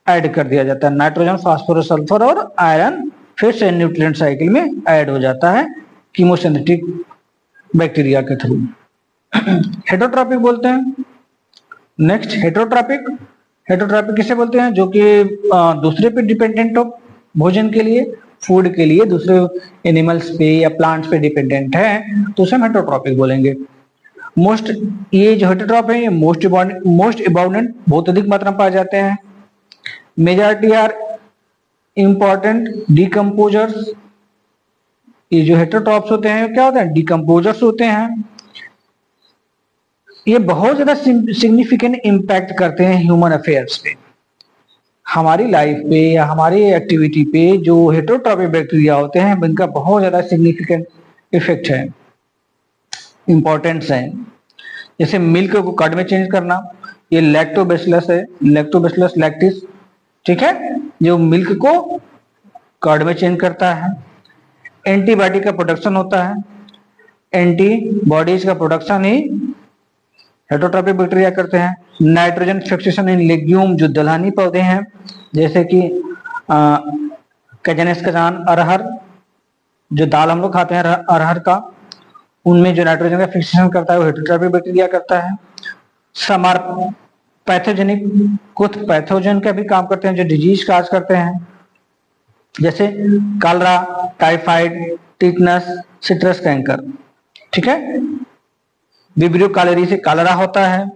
ऐड कर दिया जाता है। नाइट्रोजन, फास्फोरस, सल्फर और आयरन फिर से न्यूट्रिएंट साइकिल में ऐड हो जाता है कीमोसिंथेटिक बैक्टीरिया के थ्रू। हेटरोट्रॉपिक बोलते हैं। नेक्स्ट हेटरोट्रॉपिक, हेटरोट्रॉपिक किसे बोलते हैं, जो कि दूसरे पे डिपेंडेंट हो भोजन के लिए, फूड के लिए दूसरे एनिमल्स पे या प्लांट्स पे डिपेंडेंट है, तो उसे हम हेटरोट्रॉपिक बोलेंगे। मोस्ट, ये जो हेटरोट्रॉप है ये मोस्ट अबाउंडेंट, बहुत अधिक मात्रा में पाए जाते हैं। मेजॉरिटी आर इंपॉर्टेंट डिकम्पोजर्स, ये जो हेटरोट्रॉप्स होते हैं क्या होते हैं, डिकम्पोजर्स होते हैं। ये बहुत ज्यादा सिग्निफिकेंट इम्पैक्ट करते हैं ह्यूमन अफेयर्स पे, हमारी लाइफ पे या हमारी एक्टिविटी पे। जो हेटरोट्रॉपिक बैक्टीरिया होते हैं इनका बहुत ज्यादा सिग्निफिकेंट इफेक्ट है, इंपॉर्टेंस है। जैसे मिल्क को कर्ड में चेंज करना, ये लैक्टोबैसिलस है, लैक्टोबैसिलस लैक्टिस, ठीक है, जो मिल्क को कर्ड में चेंज करता है। एंटीबॉडी का प्रोडक्शन होता है, एंटीबॉडीज का प्रोडक्शन ही हेटरोट्रॉपिक बैक्टीरिया करते हैं। नाइट्रोजन फिक्सेशन इन लेग्यूम, जो दलहनी पौधे हैं जैसे कि कजनेस कजान, अरहर, जो दाल हम लोग खाते हैं अरहर का, उनमें जो नाइट्रोजन का फिक्सेशन करता है वो हेटरोट्रॉपिक बैक्टीरिया करता है। समार पैथोजेनिक, कुछ पैथोजन का भी काम करते हैं जो डिजीज काज करते हैं, जैसे cholera, typhoid, tetanus, citrus canker, ठीक है। विब्रियो कॉलेरी से कॉलरा होता है,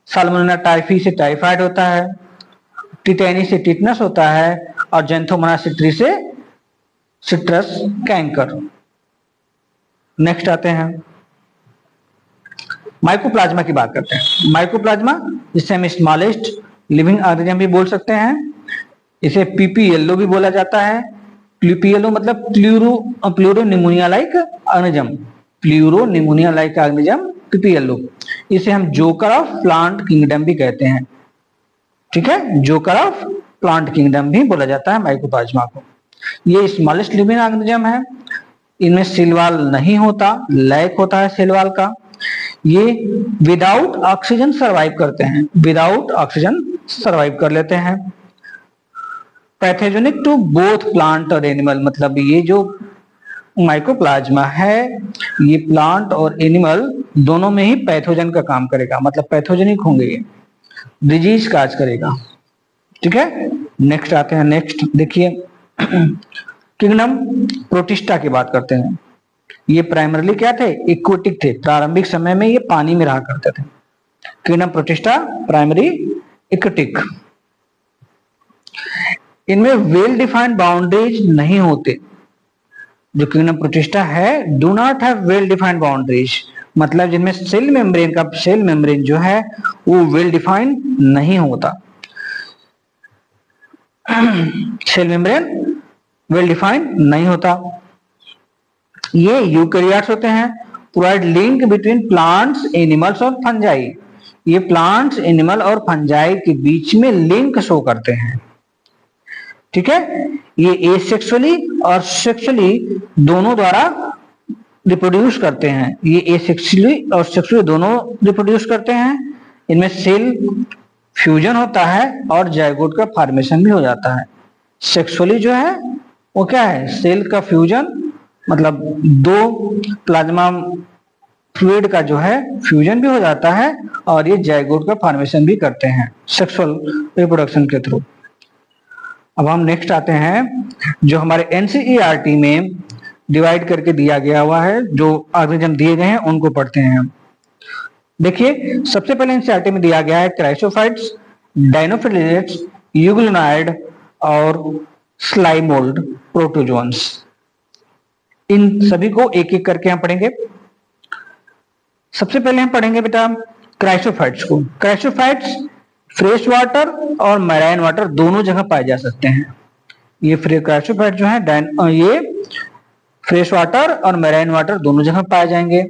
साल्मोनेला टाइफी से टाइफाइड होता है, टिटेनी से टिटनस होता है और जेंथोमोनास सिट्री से सिट्रस कैंकर। नेक्स्ट आते हैं माइकोप्लाज्मा की बात करते हैं। माइकोप्लाज्मा, जिसे हम स्मॉलेस्ट लिविंग ऑर्गेनिज्म भी बोल सकते हैं, इसे पीपीएलओ भी बोला जाता है। पीपीएलओ मतलब pleuro pneumonia like organism, pleuro pneumonia like organism PPLO. इसे हम जोकर ऑफ प्लांट किंगडम भी कहते हैं, ठीक है, जोकर ऑफ प्लांट किंगडम भी बोला जाता है माइकोप्लाज्मा को। ये स्मॉलेस्ट लिविंग ऑर्गेनिज्म है, इनमें सेल वॉल नहीं होता, लैक होता है सेल वॉल का। ये विदाउट ऑक्सीजन सरवाइव करते हैं, विदाउट ऑक्सीजन सरवाइव कर लेते हैं। पैथोजेनिक टू बोथ प्लांट और एनिमल, मतलब ये जो माइकोप्लाज्मा है ये प्लांट और एनिमल दोनों में ही पैथोजन का काम करेगा, मतलब पैथोजेनिक होंगे, ये डिजीज काज करेगा, ठीक है। नेक्स्ट आते हैं, नेक्स्ट देखिए किंगडम प्रोटिस्टा की बात करते हैं। ये प्राइमरली क्या थे, इक्वेटिक थे, प्रारंभिक समय में ये पानी में रहा करते थे। Kingdom protista primary aquatic. इनमें वेल डिफाइंड बाउंड्रीज नहीं होते। जो किंगडम प्रोटिस्टा है do not have well defined boundaries, मतलब जिनमें सेल मेम्ब्रेन जो है वो वेल डिफाइंड नहीं होता। सेल मेम्ब्रेन वेल डिफाइंड नहीं होता। ये यूकेरियोट्स होते हैं। Provide link between plants, animals और फंजाई। ये प्लांट्स, एनिमल और फंजाई के बीच में लिंक शो करते हैं। ठीक है, ये एसेक्सुअली और सेक्सुअली दोनों द्वारा रिप्रोड्यूस करते हैं। ये एसेक्सुअली और सेक्सुअली दोनों रिप्रोड्यूस करते हैं। इनमें सेल फ्यूजन होता है और जायगोट का फॉर्मेशन भी हो जाता है। सेक्सुअली जो है वो क्या है, सेल का फ्यूजन, मतलब दो प्लाज्मा फ्लूइड का जो है फ्यूजन भी हो जाता है और ये जायगोट का फॉर्मेशन भी करते हैं सेक्सुअल रिप्रोडक्शन के थ्रू। अब हम नेक्स्ट आते हैं, जो हमारे एनसीईआरटी में डिवाइड करके दिया गया हुआ है, जो ऑर्गेनिज्म दिए गए हैं उनको पढ़ते हैं। देखिए, सबसे पहले एनसीईआरटी में दिया गया है क्राइसोफाइट्स, डायनोफिलिएट्स, यूग्लिनॉइड और स्लाइमोल्ड प्रोटोजोन्स। इन सभी को एक एक करके हम पढ़ेंगे। सबसे पहले हम पढ़ेंगे बेटा क्राइसोफाइट्स को। क्राइसोफाइट्स फ्रेश वाटर और मैराइन वाटर दोनों जगह पाए जा सकते हैं। ये क्राइसोफाइट जो है ये फ्रेश वाटर और मैराइन वाटर दोनों जगह पाए जाएंगे।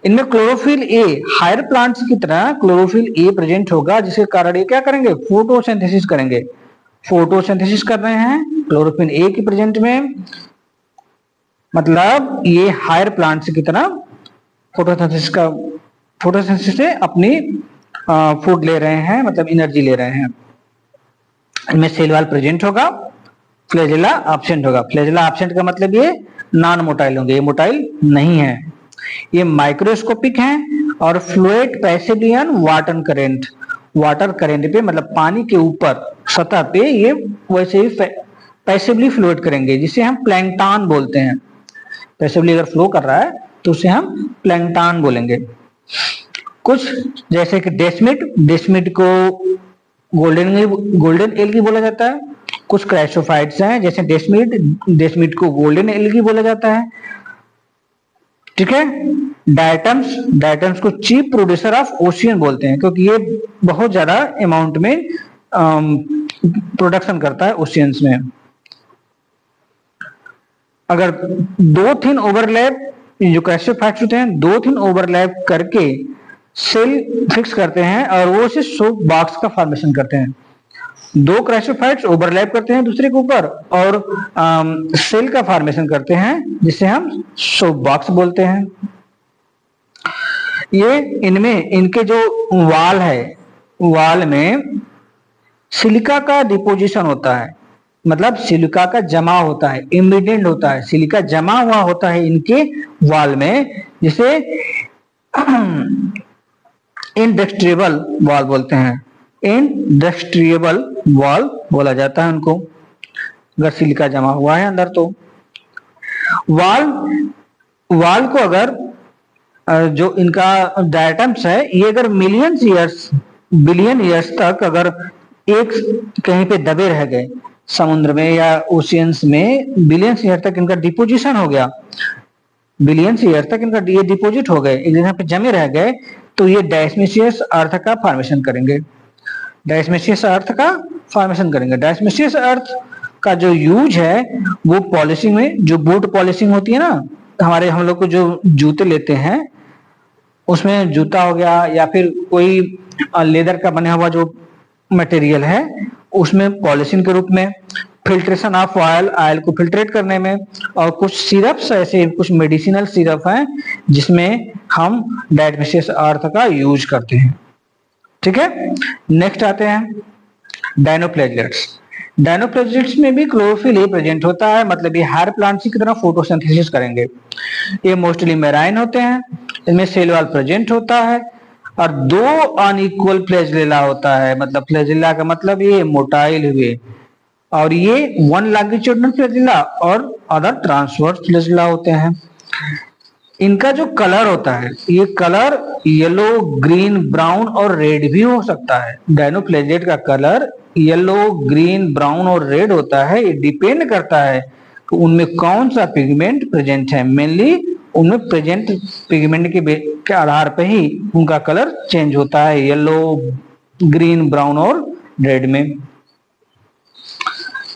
इनमें क्लोरोफिल ए, हायर प्लांट्स की तरह क्लोरोफिल ए प्रेजेंट होगा, जिसके कारण ये क्या करेंगे, फोटोसिंथेसिस करेंगे। फोटोसिंथेसिस कर रहे हैं क्लोरोफिल ए की प्रेजेंट में, मतलब ये हायर प्लांट्स की तरह फोटोसिंथेसिस से अपनी फूड ले रहे हैं, मतलब एनर्जी ले रहे हैं। इनमें सेल वॉल प्रेजेंट होगा, फ्लैजेला एब्सेंट होगा। फ्लैजेला एब्सेंट का मतलब ये नॉन मोटाइल होंगे, ये मोटाइल नहीं है। ये माइक्रोस्कोपिक हैं और fluid passively on water current पे, मतलब पानी के ऊपर सतह पे ये वैसे ही पैसिवली फ्लोट करेंगे, जिसे हम प्लैंकटन बोलते हैं। पैसिवली अगर फ्लो कर रहा है तो उसे हम प्लैंकटन बोलेंगे। कुछ जैसे कि डेस्मिड को गोल्डन एल्गी बोला जाता है। कुछ क्राइसोफाइट्स हैं जैसे डेस्मिड को गोल्डन एल्गी बोला जाता है। ठीक है, डायटम्स को चीफ प्रोड्यूसर ऑफ ओशियन बोलते हैं, क्योंकि ये बहुत ज्यादा अमाउंट में प्रोडक्शन करता है ओशियंस में। अगर दो थिन ओवरलैप, जो क्राइसोफाइट्स होते हैं दो थिन ओवरलैप करके सेल फिक्स करते हैं और वो उसे सोप बॉक्स का फॉर्मेशन करते हैं। दो क्राइसोफाइट्स ओवरलैप करते हैं दूसरे के ऊपर और सेल का फॉर्मेशन करते हैं, जिसे हम सोप बॉक्स बोलते हैं। ये इनमें इनके जो वाल है, वाल में सिलिका का डिपोजिशन होता है, मतलब सिलिका का जमा होता है, इम्बिडेंट होता है, सिलिका जमा हुआ होता है इनके वाल में, जिसे इंडस्ट्रिएबल वॉल बोलते हैं। इंडस्ट्रिएबल वॉल बोला जाता है उनको, अगर सिलिका जमा हुआ है अंदर तो। वाल को अगर जो इनका डायटम्स है, ये अगर बिलियन ईयर्स तक अगर एक कहीं पे दबे रह गए समुद्र में या ओशियंस में, बिलियंस ईयर तक इनका डिपोजिशन हो गया, बिलियंस ईयर तक इनका ये डिपोजिट हो गए, एक जगह पे जमे रह गए, तो ये डायस्मिसियस अर्थ का फॉर्मेशन करेंगे। डायस्मिसियस अर्थ का फॉर्मेशन करेंगे। डायस्मिसियस अर्थ का जो यूज है वो पॉलिशिंग में, जो बूट पॉलिशिंग होती है ना, हमारे हम लोग को जो जूते लेते हैं उसमें जूता हो गया या फिर कोई लेदर का बना हुआ जो मटेरियल है उसमें पॉलिशिंग के रूप में, फिल्ट्रेशन ऑफ ऑयल को फिल्ट्रेट करने में, और कुछ सिरप्स ऐसे कुछ मेडिसिनल सिरप हैं जिसमें हम डायस्मिसियस अर्थ का यूज करते हैं। ठीक है, नेक्स्ट आते हैं डायनोप्लेजियट्स। डायनोप्लेजियट्स में भी क्लोरोफिल ए प्रेजेंट होता है, मतलब ये हायर प्लांट्स की तरह फोटोसिंथेसिस करेंगे। ये मोस्टली मेराइन होते हैं, इनमें सेल वॉल प्रेजेंट होता है और दो अनइक्वल फ्लैजेला होता है, मतलब फ्लैजेला का मतलब ये मोटाइल हुए, और ये वन लॉन्गिट्यूडिनल फ्लैजेला और अदर ट्रांसवर्स फ्लैजेला होते हैं। इनका जो कलर होता है, ये कलर येलो, ग्रीन, ब्राउन और रेड भी हो सकता है। डायनोफ्लैजेलेट का कलर येलो, ग्रीन, ब्राउन और रेड होता है। ये डिपेंड करता है कि उनमें कौन सा पिगमेंट प्रेजेंट है। मेनली उनमें प्रेजेंट पिगमेंट के आधार पर ही उनका कलर चेंज होता है, येलो, ग्रीन, ब्राउन और रेड में।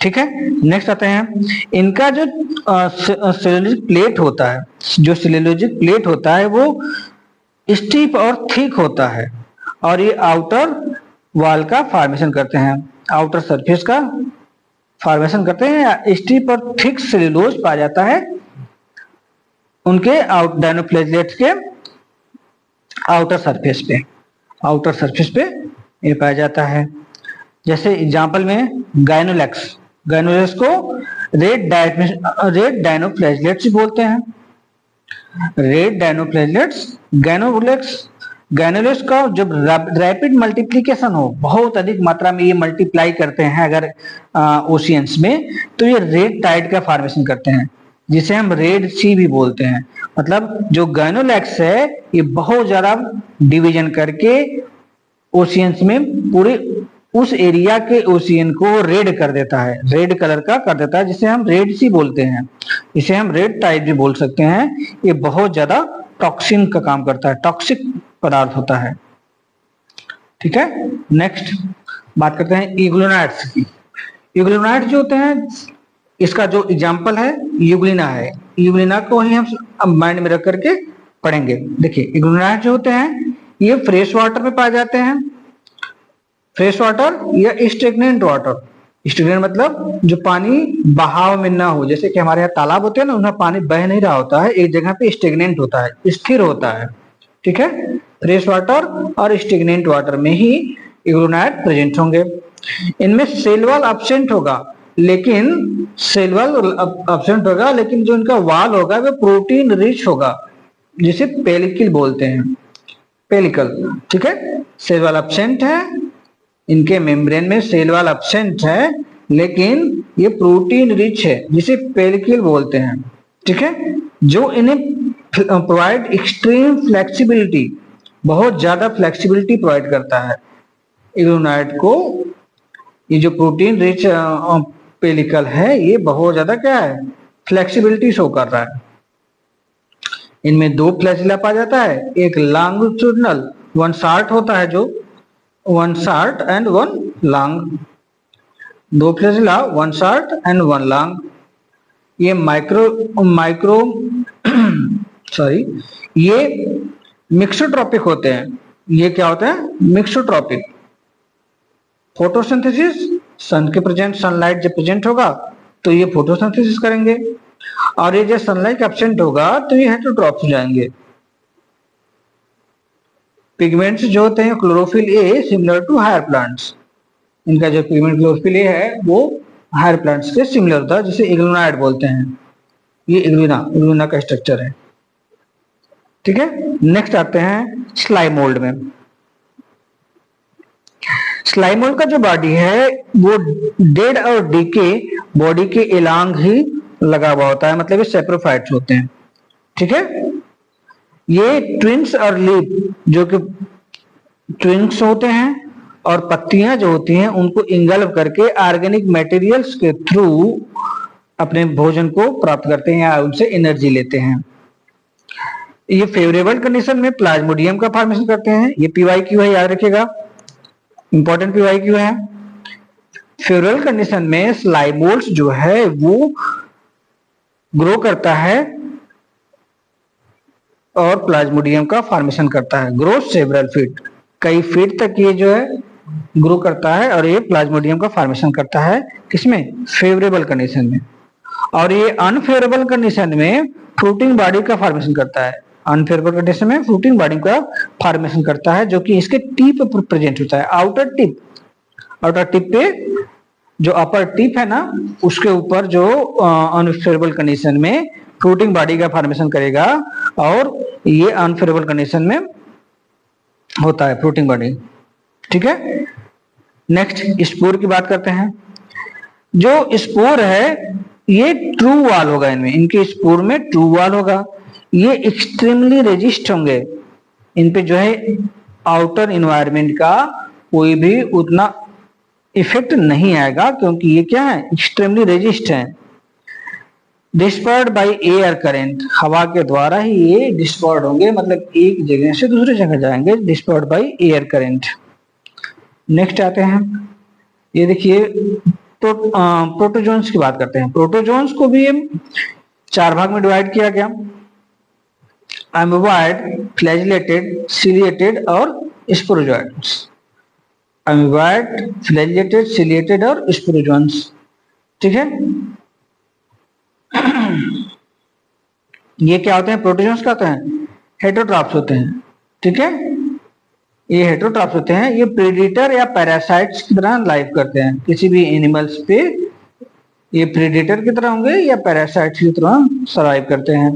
ठीक है, नेक्स्ट आते हैं। इनका जो सेलुलोजिक प्लेट होता है, जो सेलुलोजिक प्लेट होता है वो स्टीप और थिक होता है, और ये आउटर वॉल का फॉर्मेशन करते हैं, आउटर सरफेस का फॉर्मेशन करते हैं। स्टीप और थिक सेलुलोज पाया जाता है उनके डायनोफ्लैजेलेट्स के आउटर सरफेस पे ये पाया जाता है। जैसे एग्जांपल में गायनोलेक्स को रेड डायनोफ्लैजेलेट्स बोलते हैं। रेड डायनोफ्लैजेलेट्स, गायनोलेक्स का जब रैपिड मल्टीप्लिकेशन हो, बहुत अधिक मात्रा में ये मल्टीप्लाई करते हैं अगर ओशियंस में, तो ये रेड टाइड का फॉर्मेशन करते हैं, जिसे हम रेड सी भी बोलते हैं। मतलब जो गायनोलेक्स है ये बहुत ज्यादा डिवीजन करके ओशियंस में पूरे उस एरिया के ओशियन को रेड कर देता है, रेड कलर का कर देता है, जिसे हम रेड सी बोलते हैं। इसे हम रेड टाइड भी बोल सकते हैं। ये बहुत ज्यादा टॉक्सिन का काम करता है, टॉक्सिक पदार्थ होता है। ठीक है, नेक्स्ट बात करते हैं इग्लोनाइट्स की। इग्लोनाइट्स जो होते हैं, इसका जो एग्जाम्पल है यूग्लिना है। यूग्लिना को ही हम माइंड में रख करके पढ़ेंगे। देखिए, इग्लोनाइट्स जो होते हैं ये फ्रेश वाटर में पाए जाते हैं, फ्रेश वाटर या स्टेगनेंट वाटर। स्टेगनेंट मतलब जो पानी बहाव में ना हो, जैसे कि हमारे यहाँ तालाब होते हैं ना, उनमें पानी बह नहीं रहा होता है, एक जगह पे स्टेगनेंट होता है, स्थिर होता है। ठीक है, फ्रेश वाटर और स्टेगनेंट वाटर में ही इग्लोनाइट प्रेजेंट होंगे। इनमें सेल वॉल एब्सेंट होगा, लेकिन जो इनका वाल होगा वो प्रोटीन रिच होगा, जिसे पेलिकल बोलते हैं, पेलिकल। ठीक है, सेल वॉल एब्सेंट है, इनके मेम्ब्रेन में सेल वॉल एब्सेंट है, लेकिन ये प्रोटीन रिच है, जिसे पेलिकल बोलते हैं। ठीक है, जो इन्हें प्रोवाइड एक्सट्रीम फ्लेक्सिबिलिटी, बहुत ज्यादा फ्लेक्सिबिलिटी प्रोवाइड करता है इग्लोनाइट को। ये जो प्रोटीन रिच पेलिकल है ये बहुत ज्यादा क्या है, फ्लेक्सिबिलिटी शो कर रहा है। इनमें दो फ्लैजिला पाया जाता है, एक लॉन्गिट्यूडिनल, वन शार्ट होता है, जो one short and one long, दो flagella, one short and one long. ये ये मिक्सोट्रॉपिक होते हैं। ये क्या होते हैं, मिक्सोट्रॉपिक। फोटोसिंथेसिस, सन के प्रेजेंट, सनलाइट जब प्रेजेंट होगा तो ये फोटोसिंथेसिस करेंगे, और ये जब सनलाइट एब्सेंट होगा तो ये हेटेरोट्रॉप्स हो जाएंगे। पिगमेंट्स जो होते हैं chlorophyll A similar to higher plants, इनका जो पिगमेंट क्लोरोफिल ए है वो हायर प्लांट्स के सिमिलर होता है, जिसे इग्लोनाइट बोलते हैं। ये इग्लोना का स्ट्रक्चर है। ठीक है, नेक्स्ट आते हैं स्लाइम मोल्ड में। स्लाइम मोल्ड का जो बॉडी है वो डेड और डीके बॉडी के एलांग ही लगा हुआ होता है, मतलब ये सेप्रोफाइट्स होते हैं। ठीक है, ये ट्विंक्स और लीफ, जो कि ट्विंक्स होते हैं, और पत्तियां जो होती हैं उनको इंगल्व करके ऑर्गेनिक मटेरियल्स के थ्रू अपने भोजन को प्राप्त करते हैं या उनसे एनर्जी लेते हैं। ये फेवरेबल कंडीशन में प्लाज्मोडियम का फॉर्मेशन करते हैं। ये PYQ है, याद रखिएगा, इंपॉर्टेंट PYQ है। फेवरेबल कंडीशन में स्लाइम मोल्ड्स जो है वो ग्रो करता है और प्लाज्मोडियम का फॉर्मेशन करता है। ग्रो सेवरल फीट, कई फीट तक ये जो है ग्रो करता है, और ये प्लाज्मोडियम का फॉर्मेशन करता है किसमें, फेवरेबल कंडीशन में। और ये अनफेवरेबल कंडीशन में फ्रूटिंग बॉडी का फॉर्मेशन करता है। अनफेवरेबल कंडीशन में फ्रूटिंग बॉडी का फॉर्मेशन करता है, जो कि इसके टिप पर प्रेजेंट होता है। आउटर टिप पे जो अपर टिप है ना, उसके ऊपर जो अनफेवरेबल कंडीशन में फ्रूटिंग बॉडी का फॉर्मेशन करेगा, और ये अनफेवरेबल कंडीशन में होता है फ्रूटिंग बॉडी। ठीक है, नेक्स्ट स्पोर की बात करते हैं। जो स्पोर है ये ट्रू वॉल होगा, इनके स्पोर में ट्रू वॉल होगा। ये एक्सट्रीमली रेजिस्ट होंगे, इन पे जो है आउटर इन्वायरमेंट का कोई भी उतना इफेक्ट नहीं आएगा, क्योंकि ये क्या है, एक्सट्रीमली रेजिस्ट है। डिस्पर्ड बाय एयर करंट, हवा के द्वारा ही ये डिस्पर्ड होंगे, मतलब एक जगह से दूसरी जगह जाएंगे, dispersed by air current. Next आते हैं, ये देखिए प्रोटोजोन्स की बात करते हैं। प्रोटोजोन्स को भी 4 भाग में डिवाइड किया गया, अमीबॉइड, फ्लैजिलेटेड, सिलिएटेड और स्पोरोजोइड्स। अमीबॉइड, फ्लैजिलेटेड, सिलिएटेड और स्पोरोजोन्स, ठीक है। ये क्या होते हैं, प्रोटोजोन्स क्या होते हैं, हेटेरोट्रॉप्स होते हैं, ठीक है। ये हेटेरोट्रॉप्स होते हैं, ये प्रेडेटर या पैरासाइट्स की तरह लाइव करते हैं किसी भी एनिमल्स पे। ये प्रेडेटर की तरह होंगे या पैरासाइट्स की तरह सर्वाइव करते हैं।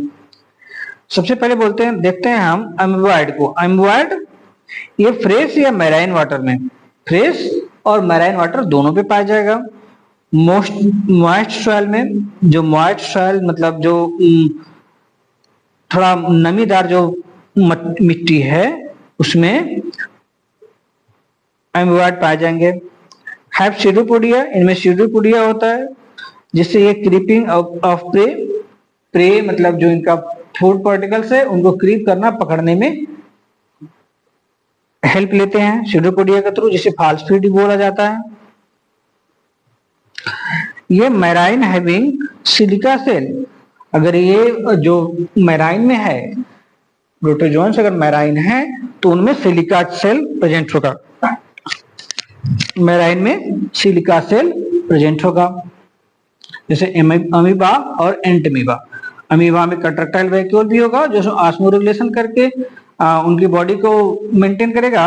सबसे पहले बोलते हैं, देखते हैं हम अमीबॉइड को। अमीबॉइड ये फ्रेश या मैराइन वाटर में, फ्रेश और मैराइन वाटर दोनों पे पाया जाएगा। मॉइस्ट सॉइल में, जो मॉइस्ट सॉइल मतलब जो थोड़ा नमीदार जो मिट्टी है उसमें अमीबॉइड पाए जाएंगे। हैव सीडोपोडिया, इनमें सीडोपोडिया होता है, जिससे ये क्रीपिंग ऑफ प्रे, प्रे मतलब जो इनका फूड पार्टिकल्स है उनको क्रीप करना, पकड़ने में हेल्प लेते हैं सीडोपोडिया के थ्रू, जिसे फॉल्स फीड बोला जाता है। ये मैराइन हैविंग सिलिका सेल, अगर ये जो मैराइन में है, प्रोटोजोन्स अगर मैराइन है तो उनमें सिलिका सेल प्रेजेंट होगा, मैराइन में सिलिका सेल प्रेजेंट होगा। जैसे अमीबा और एंटमीबा, अमीबा में कंट्रैक्टाइल वैक्यूल भी होगा जो ऑस्मोरेगुलेशन करके उनकी बॉडी को मेंटेन करेगा,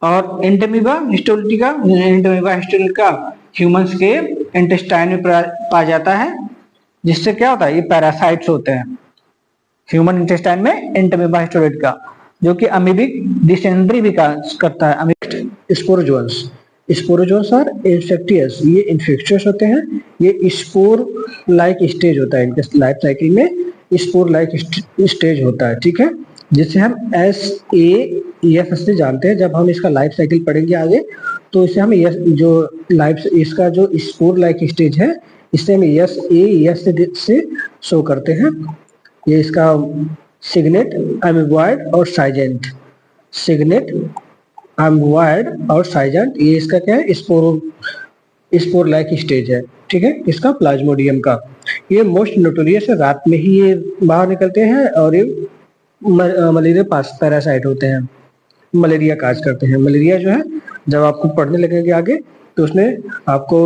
और Entamoeba histolytica, Entamoeba histolytica humans के इंटेस्टाइन में पाया जाता है, जिससे क्या होता है, ये पैरासाइट्स होते हैं ह्यूमन इंटेस्टाइन में, एंटमीबा हिस्टोलिटिका, जो कि अमीबिक डिसेंट्री भी करता है। स्पोरोजोन्स, स्पोरोजोन्स और इंसेक्टियस, ये इन्फेक्शियस होते हैं। ये स्पोर लाइक स्टेज होता है इनके लाइफ साइकिल में, स्पोर लाइक स्टेज होता है, ठीक है, जिसे हम SAES से जानते हैं। जब हम इसका लाइफ साइकिल पढ़ेंगे आगे तो इसे हम जो लाइफ, इसका जो स्पोर लाइक स्टेज है, इससे हम SAES से शो करते हैं। ये इसका सिग्नेट, अमीबॉइड और साइजेंट, सिग्नेट, अमीबॉइड और साइजेंट, ये इसका क्या है, स्पोर लाइक स्टेज है, ठीक है, इसका प्लाज्मोडियम का। ये मोस्ट नोटोरियस है, रात में ही ये बाहर निकलते हैं और ये मलेरिया पैरासाइट होते हैं, मलेरिया काज करते हैं। मलेरिया जो है जब आपको पढ़ने लगेंगे आगे तो उसमें आपको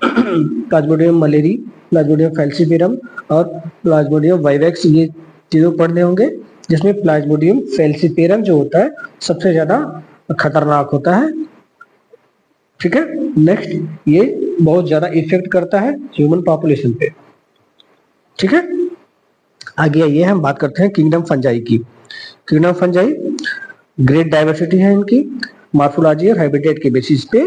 प्लाज्मोडियम मलेरी, प्लाज्मोडियम फैल्सीफेरम और प्लाज्मोडियम वाइवेक्स, ये चीजों पढ़ने होंगे, जिसमें प्लाज्मोडियम फैल्सीफेरम जो होता है सबसे ज्यादा खतरनाक होता है, ठीक है। नेक्स्ट, ये बहुत ज्यादा इफेक्ट करता है ह्यूमन पॉपुलेशन पे, ठीक है। आगे आइए हम बात करते हैं किंगडम फंजाई की। किंगडम फंजाई ग्रेट डाइवर्सिटी है इनकी, मॉर्फोलॉजी और हैबिटेट के बेसिस पे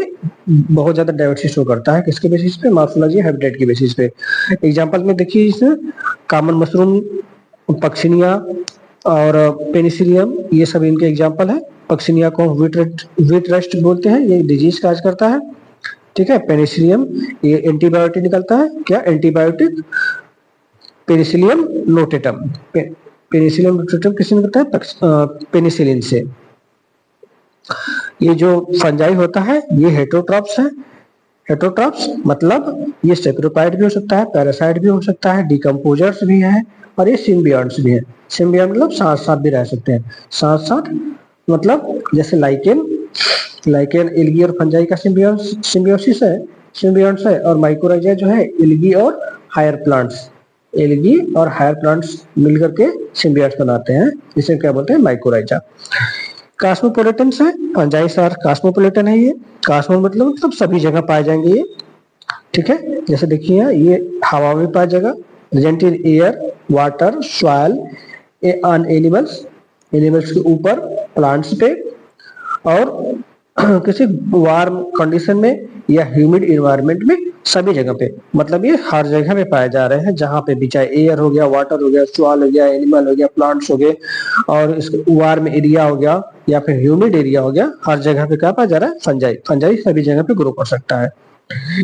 बहुत ज्यादा डाइवर्सिटी शो करता है। किसके बेसिस पे, मॉर्फोलॉजी हैबिटेट के बेसिस पे। एग्जांपल में देखिए, इसमें कॉमन मशरूम, पक्सिनिया और पेनिसिलियम, ये सब इनके एग्जांपल है। पक्सिनिया को व्हीट रस्ट बोलते हैं, ये डिजीज काज करता है, ठीक है। पेनिसिलियम ये एंटीबायोटिक निकलता है, क्या antibiotic, Penicillium notatum, Penicillium notatum किससे निकलता है, पेनिसिलिन से। ये जो फंजाई होता है ये हेटेरोट्रॉप्स है। हेटेरोट्रॉप्स मतलब ये सेप्रोपाइट भी हो सकता है, पैरासाइट भी हो सकता है, डिकम्पोजर्स भी है, और ये सिम्बियॉन्ट्स भी है। सिम्बियॉन्ट मतलब साथ साथ भी रह सकते हैं, साथ साथ मतलब जैसे लाइकेन, लाइकेन एल्गी और फंजाई का सिम्बियोसिस है, सिम्बियॉन्ट्स है, और माइकोराइजा जो है एल्गी और हायर प्लांट्स, एल्गी और हायर प्लांट्स मिलकर के सिम्बियॉट्स बनाते हैं, इसे क्या बोलते हैं, माइकोराइजा। कॉस्मोपोलिटन है, फंजाई सार कॉस्मोपोलिटन है। ये कॉस्मो मतलब सभी जगह पाए जाएंगे ये, ठीक है। जैसे देखिए ये हवा में पाया जाएगा, present in air, water, soil, on animals, animals के ऊपर, प्लांट्स पे, और किसी वार्म कंडीशन में या ह्यूमिड इन्वायरमेंट में सभी जगह पे, मतलब ये हर जगह पे पाए जा रहे हैं, जहां पे भी, चाहे एयर हो गया, वाटर हो गया, सॉइल हो गया, एनिमल हो गया, प्लांट्स हो गए, और इसके वार्म एरिया हो गया या फिर ह्यूमिड एरिया हो गया, हर जगह पे क्या पाया जा रहा है? फंजाई। फंजाई सभी जगह पे ग्रो कर सकता है।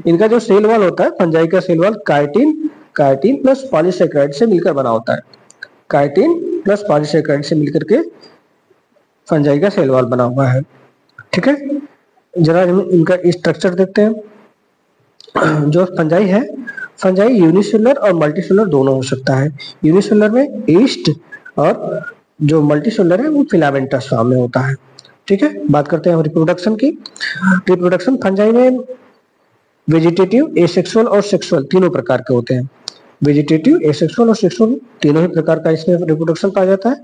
इनका जो सेल वॉल होता है, फंजाई का cell wall chitin chitin plus polysaccharide से मिलकर बना होता है। काइटिन प्लस पॉलीसेकेराइड से मिलकर के फंजाई का सेल वॉल बना हुआ है। ठीक है, जरा इनका स्ट्रक्चर देखते हैं। जो फंजाई है, फंजाई यूनिसेलुलर और मल्टीसेलुलर दोनों हो सकता है। यूनिसेलुलर में ईस्ट, और जो मल्टीसेलुलर है वो फिलामेंटस फॉर्म में होता है। ठीक है, बात करते हैं रिप्रोडक्शन की। रिप्रोडक्शन फंजाई में वेजिटेटिव, एसेक्सुअल और सेक्सुअल तीनों प्रकार के होते हैं। वेजिटेटिव, एसेक्सुअल और सेक्सुअल तीनों ही प्रकार का इसमें रिप्रोडक्शन पाया जाता है।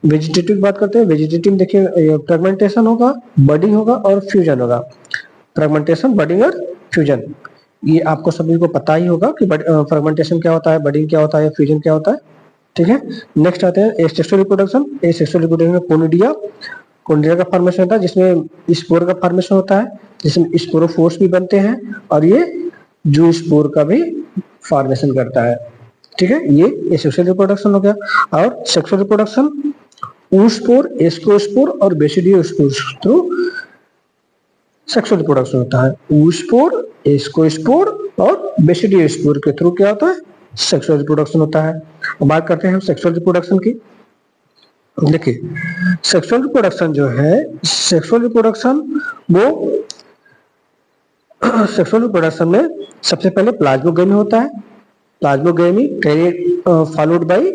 वेजिटेटिव बात करते हैं। वेजिटेटिव देखिए, फ्रेगमेंटेशन होगा, बडिंग होगा और फ्यूजन होगा। फ्रेगमेंटेशन, बडिंग और फ्यूजन, ये आपको सभी को पता ही होगा कि फ्रेगमेंटेशन क्या होता है, बडिंग क्या होता है, फ्यूजन क्या होता है। ठीक है, नेक्स्ट आते हैं एसेक्सुअल रिप्रोडक्शन। एसेक्सुअल रिप्रोडक्शन में कोनिडिया, कोनिडिया का फॉर्मेशन होता है, जिसमें स्पोर का फॉर्मेशन होता है, जिसमें स्पोरोफोर्स भी बनते हैं, और ये जू स्पोर का भी फॉर्मेशन करता है। ठीक है, ये एसेक्सुअल रिप्रोडक्शन हो गया। और सेक्सुअल रिप्रोडक्शन, oospore, एस्कोस्पोर और बेसिडियोस्पोर थ्रू सेक्सुअल रिप्रोडक्शन होता है। oospore, एस्कोस्पोर और बेसिडियोस्पोर के थ्रू क्या होता है? सेक्सुअल रिप्रोडक्शन होता है। अब बात करते हैं हम सेक्सुअल रिप्रोडक्शन की। देखिए, सेक्सुअल रिप्रोडक्शन जो है, सेक्सुअल रिप्रोडक्शन वो सेक्सुअल रिप्रोडक्शन में सबसे पहले प्लाज्मोगेमी होता है। Plasmogamy followed by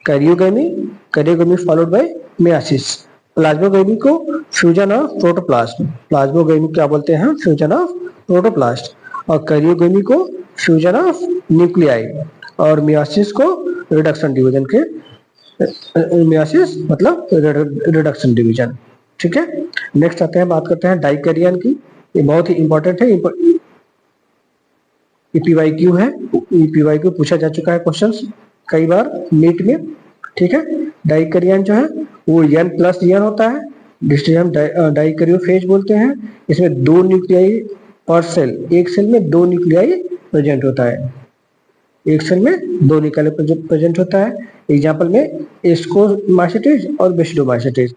karyogamy, karyogamy followed by meiosis. Plasmogamy को फ्यूजन ऑफ प्रोटोप्लास्ट, प्लाज्मोगेमी क्या बोलते हैं? Fusion of protoplast. और कैरियोगेमी को फ्यूजन ऑफ न्यूक्लियाई, और मेयोसिस को रिडक्शन डिवीजन के, मेयोसिस मतलब रिडक्शन डिवीजन। ठीक है, नेक्स्ट आते हैं, बात करते हैं डाइकैरियन की। ये बहुत ही इंपॉर्टेंट है, ईपीवाईक्यू है, ईपीवाईक्यू पूछा जा चुका है क्वेश्चंस कई बार नीट में। ठीक है, डाइकैरियन जो है वो n प्लस n होता है, जिसे हम डाइकैरियोफेज बोलते हैं। इसमें 2 न्यूक्लियाई पर सेल, एक सेल में 2 न्यूक्लियाई प्रेजेंट होता है, एक सेल में 2 न्यूक्लियाई प्रेजेंट होता है। एग्जाम्पल में एस्कोमाइसिटीज और बेसिडोमाइसिटीज।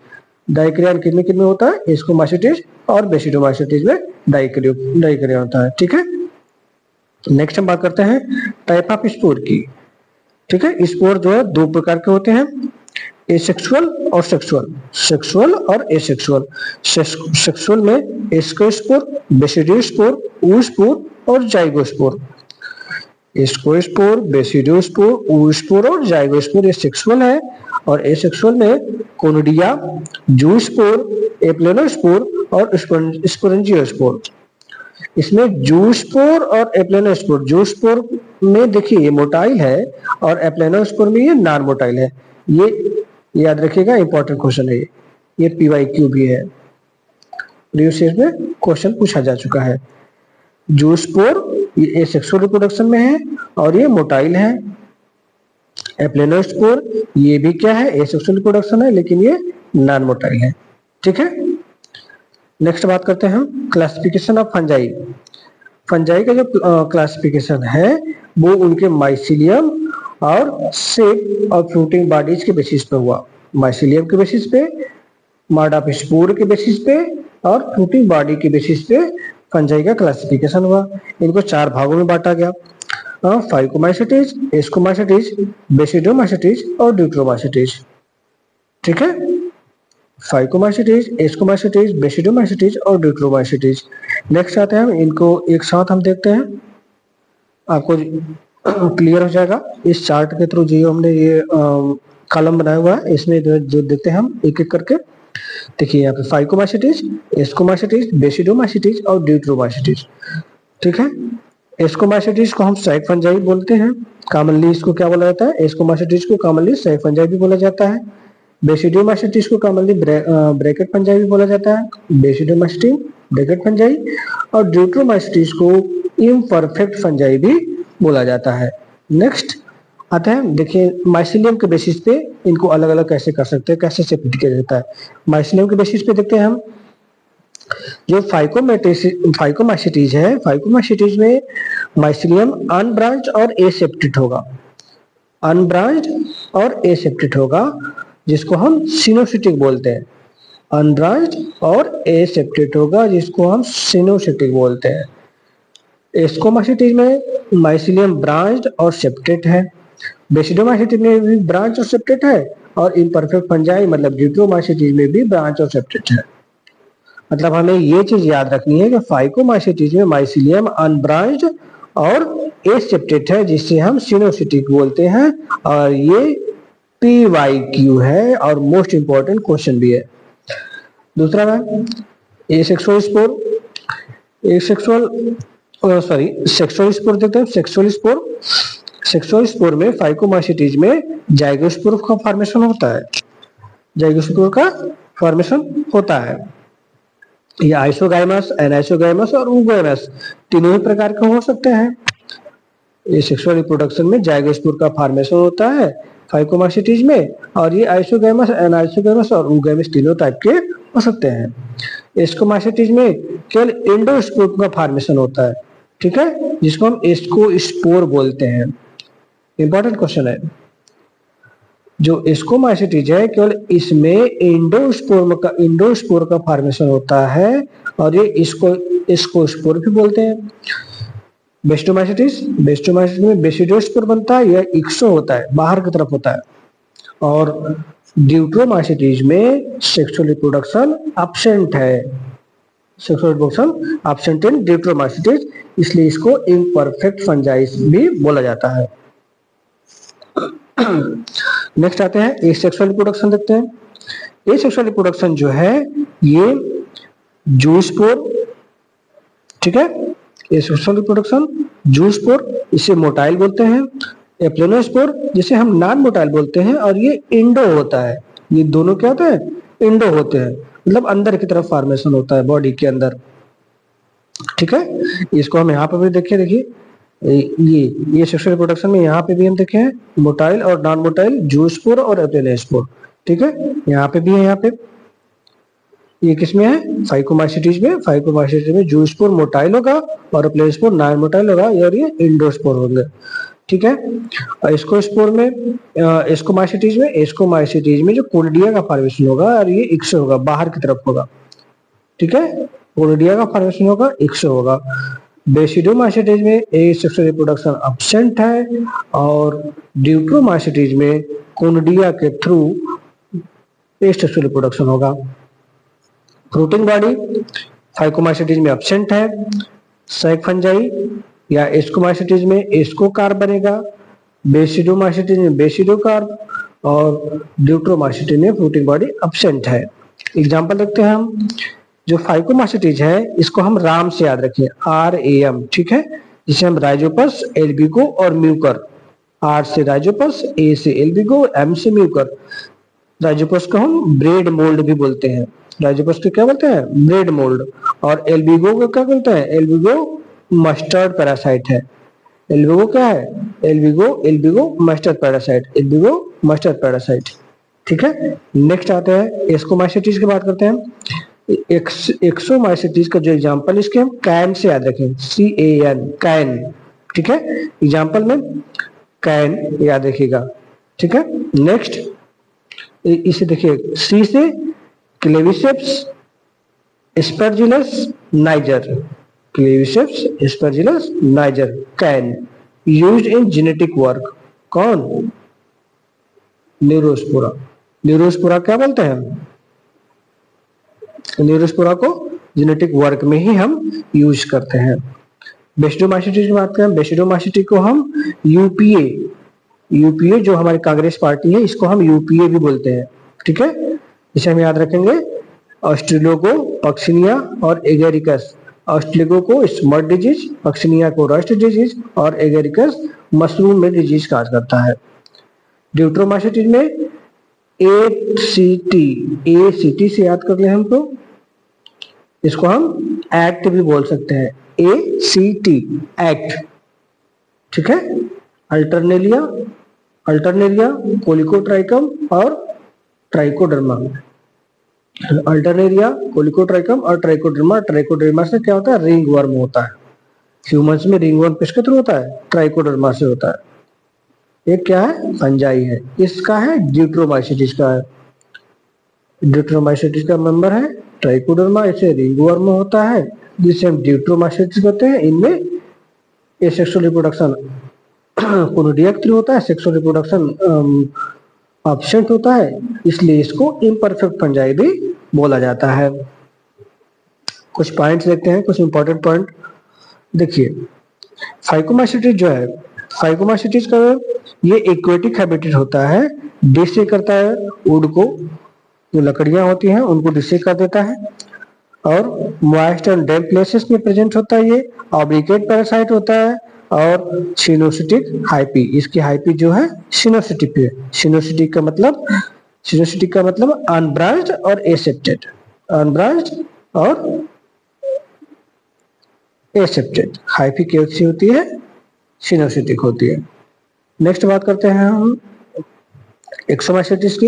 डाइकैरियन कितने कितने होता है? एस्कोमाइसिटीज और बेसिडोमाइसिटीज में डाइकैरियन होता है। ठीक है, नेक्स्ट हम बात करते हैं टाइप ऑफ स्पोर की। ठीक है, स्पोर जो है 2 प्रकार के होते हैं, एसेक्सुअल और सेक्सुअल। सेक्सुअल और एसेक्सुअल। सेक्सुअल में एस्कोस्पोर, बेसिडियोस्पोर, oospore और जाइगोस्पोर। एस्कोस्पोर, बेसिडियोस्पोर, oospore और जाइगोस्पोर ये सेक्सुअल है। और एसेक्सुअल में कोनिडिया, जूस्पोर, एप्लेनोस्पोर और स्पोरेंजियोस्पोर। इसमें जूस्पोर और एप्लेनोस्पोर, जूस्पोर में देखिए ये मोटाइल है, और एप्लेनोस्पोर में ये नॉन मोटाइल है। ये याद रखिएगा, इंपॉर्टेंट क्वेश्चन है ये पीवाईक्यू भी है, रिसेट में क्वेश्चन पूछा जा चुका है। जूस्पोर ये सेक्सुअल रिप्रोडक्शन में है और ये मोटाइल है। एप्लेनोस्पोर ये भी क्या है? एसेक्सुअल रिप्रोडक्शन है, लेकिन ये नॉन मोटाइल है। ठीक है, नेक्स्ट बात करते हैं हम क्लासिफिकेशन ऑफ फंजाई। फंजाई का जो क्लासिफिकेशन है वो उनके माइसिलियम और शेप और फ्रूटिंग बॉडीज के बेसिस पे हुआ। माइसिलियम के बेसिस पे, मोड ऑफ स्पोर के बेसिस पे और फ्रूटिंग बॉडी के बेसिस पे फंजाई का क्लासिफिकेशन हुआ। इनको 4 भागों में बांटा गया, फाइकोमाइसिटीज, एस्कोमाइसिटीज, बेसिडोमाइसिटीज और ड्यूट्रोमाइसिटीज। ठीक है, फाइकोमाइसिटीज, एस्कोमाइसिटीज, बेसिडोमाइसिटीज और ड्यूट्रोमाइसिटीज। नेक्स्ट आते हैं हम, इनको एक साथ हम देखते हैं, आपको क्लियर हो जाएगा इस चार्ट के थ्रू। जो हमने ये कॉलम बनाया हुआ है, इसमें जो देखते हैं हम एक एक करके। देखिए यहाँ पे फाइकोमाइसिटीज, एस्कोमाइसिटीज, बेसिडोमाइसिटीज और ड्यूट्रोमाइसिटीज। ठीक है, एस्कोमाइसिटीज को हम सैक फंजाई बोलते हैं, कॉमनली इसको क्या बोला जाता है? एस्कोमाइसिटीज को कॉमनली सैक फंजाई भी बोला जाता है। बेसिडोमाइसिटीज को कॉमनली ब्रैकेट फंजाई भी बोला जाता है, बेसिडोमाइसिटीज ब्रैकेट फंजाई। और ड्यूट्रोमाइसिटीज को इम्परफेक्ट फंजाई भी बोला जाता है। नेक्स्ट आते हैं, देखिए माइसिलियम के बेसिस पे इनको अलग अलग कैसे कर सकते हैं, कैसे सेपरेट किया जाता है। माइसिलियम के बेसिस पे देखते हैं हम, जो फाइकोमाइसिटीज है, फाइकोमाइसिटीज में माइसिलियम अनब्रांच्ड और एसेप्टेड होगा, अनब्रांच्ड और एसेप्टेड होगा, जिसको हम सिनोसिटिक बोलते हैं। अनब्रांच्ड और एसेप्टेड होगा, जिसको हम सिनोसिटिक बोलते हैं। एस्कोमाइसिटीज में माइसिलियम ब्रांच्ड और सेप्टेड है। बेसिडोमाइसिटीज में भी ब्रांच और सेप्टेड है, और इम्परफेक्ट फंजाई मतलब ड्यूक्रोमाइसिटीज में भी ब्रांच और सेप्टेड है। मतलब हमें ये चीज याद रखनी है कि फाइकोमाइसिटीज में माइसिलियम अनब्रांच्ड और एसेप्टेड है, जिससे हम सिनोसिटिक बोलते हैं, और ये PYQ है और मोस्ट इंपॉर्टेंट क्वेश्चन भी है। दूसरा है एसेक्सुअल स्पोर। सेक्सुअल स्पोर देखते हैं। सेक्सुअल स्पोर में फाइकोमाइसिटीज में जाइगोस्पोर का फॉर्मेशन होता है, जाइगोस्पोर का फॉर्मेशन होता है। ये आइसोगाइमस, एनाइसोगाइमस और oogamous तीनों ही प्रकार के हो सकते हैं। ये सेक्सुअल रिप्रोडक्शन में जाइगोस्पोर का फॉर्मेशन होता है फाइकोमाइसिटीज में, और ये आइसोगाइमस, एनाइसोगाइमस और oogamous तीनों टाइप के हो सकते हैं। एस्कोमाइसिटीज में केवल एंडोस्पोर का फॉर्मेशन होता है, ठीक है, जिसको हम एस्कोस्पोर बोलते हैं। इंपॉर्टेंट क्वेश्चन है। जो एस्कोमाइसिटीज है केवल इसमें एंडोस्पोर का फॉर्मेशन होता है, और ये इसको एस्कोस्पोर भी बोलते हैं। बेस्टोमाइसिटीज में बेसिडोस्पोर बनता है, यह इक्सो होता है, बाहर की तरफ होता है। और ड्यूट्रोमाइसिटीज में सेक्सुअल रिप्रोडक्शन एब्सेंट है, sexual reproduction absent in Deuteromycetes, इसलिए इसको इम्परफेक्ट फंजाइस भी बोला जाता है। नेक्स्ट आते हैं एसेक्सुअल रिप्रोडक्शन देखते हैं। एसेक्सुअल रिप्रोडक्शन जो है ये जूस्पोर, ठीक है, एसेक्सुअल रिप्रोडक्शन जूस्पोर, इसे मोटाइल बोलते हैं। एप्लेनोस्पोर जिसे हम नॉन मोटाइल बोलते हैं, और ये इंडो होता है। ये दोनों क्या होते हैं? इंडो होते हैं, मतलब अंदर की तरफ फॉर्मेशन होता है बॉडी के अंदर, ठीक है। इसको हम यहाँ पे भी देखिए ये सेक्सुअल रिप्रोडक्शन में यहाँ पे भी हम देखे हैं मोटाइल और नॉन मोटाइल, जूस्पोर और एप्लेनोस्पोर, ठीक है। यहाँ पे भी है, यहाँ पे ये किसमें है? फाइकोमाइसिटीज में। फाइकोमाइसिटीज में जूस्पोर मोटाइल होगा और एप्लेनोस्पोर नॉन मोटाइल होगा, और ये इंडोस्पोर होंगे, ठीक है। और एस्कोस्पोर में एस्कोमाइसिटीज में जो कोनिडिया का फॉर्मेशन होगा, और ये इक्सो होगा, बाहर की तरफ होगा, ठीक है। कोनिडिया का फॉर्मेशन होगा, इक्सो होगा। बेसिडोमाइसिटीज में एसेक्सुअल रिप्रोडक्शन एब्सेंट है, और ड्यूट्रोमाइसिटीज में कोनिडिया के थ्रू एसेक्सुअल रिप्रोडक्शन होगा। फ्रूटिंग बॉडी फाइकोमाइसिटीज में एब्सेंट है। सैक फंजाई या एस्कोमाइसिटीज में एस्कोकार्प बनेगा, बेसिडोमाइसिटीज में बेसिडोकार्प, और ड्यूट्रोमाइसिटीज में फ्रूटिंग बॉडी एब्सेंट है। एग्जांपल देखते हैं हम। जो फाइकोमाइसिटीज है इसको हम राम से याद रखें, RAM, ठीक है, जिसे हम राइजोपस, एल्बिगो और म्यूकर, R से राइजोपस, A से एल्बिगो, M से म्यूकर। राइजोपस को हम ब्रेड मोल्ड भी बोलते हैं, राइजोपस को क्या बोलते हैं? Bread mould. और एल्बिगो को क्या बोलते हैं? एल्बिगो मस्टर्ड पैरासाइट है। एल्बिगो क्या है? एल्बिगो मस्टर्ड पैरासाइट, ठीक है। नेक्स्ट आते हैं एस्कोमाइसिटीज की बात करते हैं। एक्सोमाइसिटीज का जो एग्जांपल इसके हम कैन से याद रखें, CAN, कैन, ठीक है। एग्जांपल में कैन याद रखिएगा, ठीक है। नेक्स्ट इसे देखिए, C से Claviceps Aspergillus niger, can, used in genetic work. कौन? न्यूरोस्पोरा क्या बोलते हैं? न्यूरोस्पोरा को जेनेटिक वर्क में ही हम यूज करते हैं। बेसिडोमाइसिटी की बात करें, बेसिडोमाइसिटी को हम यूपीए जो हमारी कांग्रेस पार्टी है, इसको हम यूपीए भी बोलते हैं, ठीक है। इसे हम याद रखेंगे। ऑस्ट्रेलोगो, पक्सिनिया और एगेरिकस। ऑस्ट्रेलोगो को स्मट डिजीज, पक्सिनिया को रस्ट डिजीज, और एगेरिकस मशरूम में डिजीज काज करता है। ड्यूट्रोमाइसिटी में ACT से याद कर ले हमको, इसको हम एक्ट भी बोल सकते हैं, ACT, एक्ट, ठीक है। अल्टरनेरिया, कोलिकोट्राइकम और ट्राइकोडर्मा, अल्टरनेरिया, कोलिकोट्राइकम और ट्राइकोडर्मा। ट्राइकोडर्मा से क्या होता है, रिंग वर्म होता है। ह्यूमंस में रिंग वर्म किसके थ्रू होता है, ट्राइकोडर्मा से होता है। एक क्या है, फंजाई है। इसका है ड्यूट्रोमाइसिटिस का है। ड्यूट्रोमाइसिटिस का मेंबर है ट्राइकोडर्मा, इसे रिंग वर्म होता है जिसे हम ड्यूट्रोमाइसिटिस कहते हैं। इनमें एसेक्सुअल रिप्रोडक्शन कोनिडिया के थ्रू होता है, सेक्सुअल रिप्रोडक्शन एब्सेंट होता है, इसलिए इसको इम्परफेक्ट फंजाई भी बोला जाता है। कुछ पॉइंट्स देखते हैं, कुछ इंपॉर्टेंट पॉइंट देखिए। फाइकोमाइसिटिस जो है, फाइकोमाइसिटिस का ये एक्वेटिक हैबिटेट होता है, डिसे करता है वुड को, जो लकड़ियां होती हैं उनको डिसे कर देता है, और मॉइस्ट एंड डैम्प प्लेसेस में प्रेजेंट होता है। ये ऑब्लिकेट पैरासाइट होता है और सिनोसिटिक हाइपी, इसकी हाइपी जो है सिनोसिटिक है। सिनोसिटिक का मतलब अनब्रांच्ड और एसेप्टेड, अनब्रांच्ड और एसेप्टेड। हाइपी कैसी होती है, सिनोसिटिक होती है। नेक्स्ट बात करते हैं हम एक्सोमाइसिटिस की।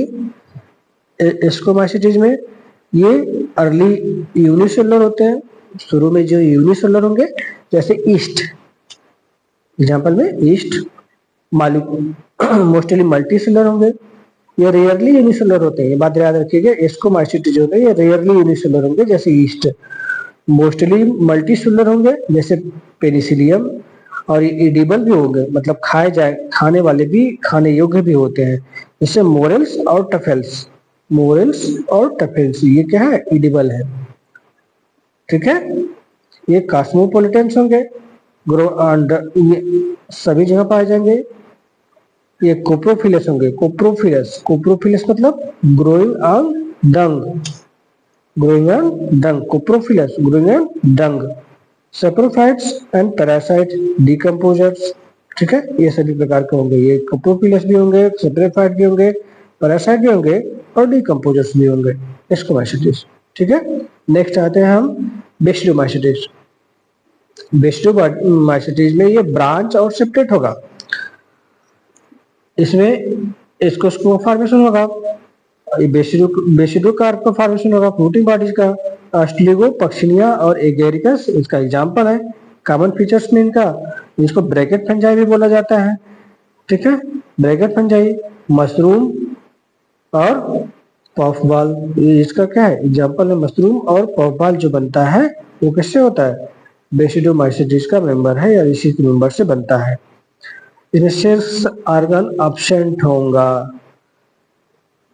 एक्सोमाइसिटिस में ये अर्ली यूनिसेलुलर होते हैं, शुरू में जो यूनिसेलुलर होंगे, जैसे ईस्ट, एग्जांपल में ईस्ट, मोस्टली मल्टीसेलुलर होंगे। ये रेयरली यूनिसेलुलर होते हैं, ये बात याद रखिएगा। एक्सोमाइसिटिस जो होते हैं ये रेयरली यूनिसेलुलर होंगे, जैसे ईस्ट। मोस्टली मल्टीसेलुलर होंगे, जैसे पेनिसिलियम, और एडिबल भी होंगे, मतलब खाने वाले भी, खाने योग्य भी होते हैं, जैसे मोरेल्स और टफेल्स। मोरेल्स और टफेल्स ये क्या है, एडिबल है। ठीक है, ये कॉस्मोपॉलिटन्स होंगे, ये सभी जगह पाए जाएंगे। ये कोप्रोफिलस होंगे, कोप्रोफिलस मतलब growing on dung, coprophilous growing on dung. Saprophytes and parasite, decomposers. ठीक है, ये सभी प्रकार के होंगे, ये कोप्रोफिलस भी होंगे, सेप्रोफाइट भी होंगे, पैरासाइट भी होंगे और डिकम्पोजर्स भी होंगे। एक्सोमाइसिटिस। ठीक है, नेक्स्ट आते हैं हम बेसिडोमाइसिटिस। बेसिडोमाइसिटिस में ये ब्रांच और सेपरेट होगा, इसमें इसको फॉर्मेशन होगा, बेसिडोकार्प का फॉर्मेशन होगा, फ्रूटिंग बॉडीज का। ऑस्ट्रिगो, पक्सिनिया और एगेरिकस इसका एग्जांपल है। कॉमन फीचर्स में इनका, इसको ब्रैकेट फंजाई भी बोला जाता है। ठीक है, ब्रैकेट फंजाई, मशरूम और पफ बॉल, इसका क्या है एग्जांपल है। मशरूम और पफ बॉल जो बनता है वो किससे होता है, बेसिडोमाइसिटिस का मेंबर है या इसी मेंबर से बनता है। इसमें सेक्स ऑर्गन एब्सेंट होगा।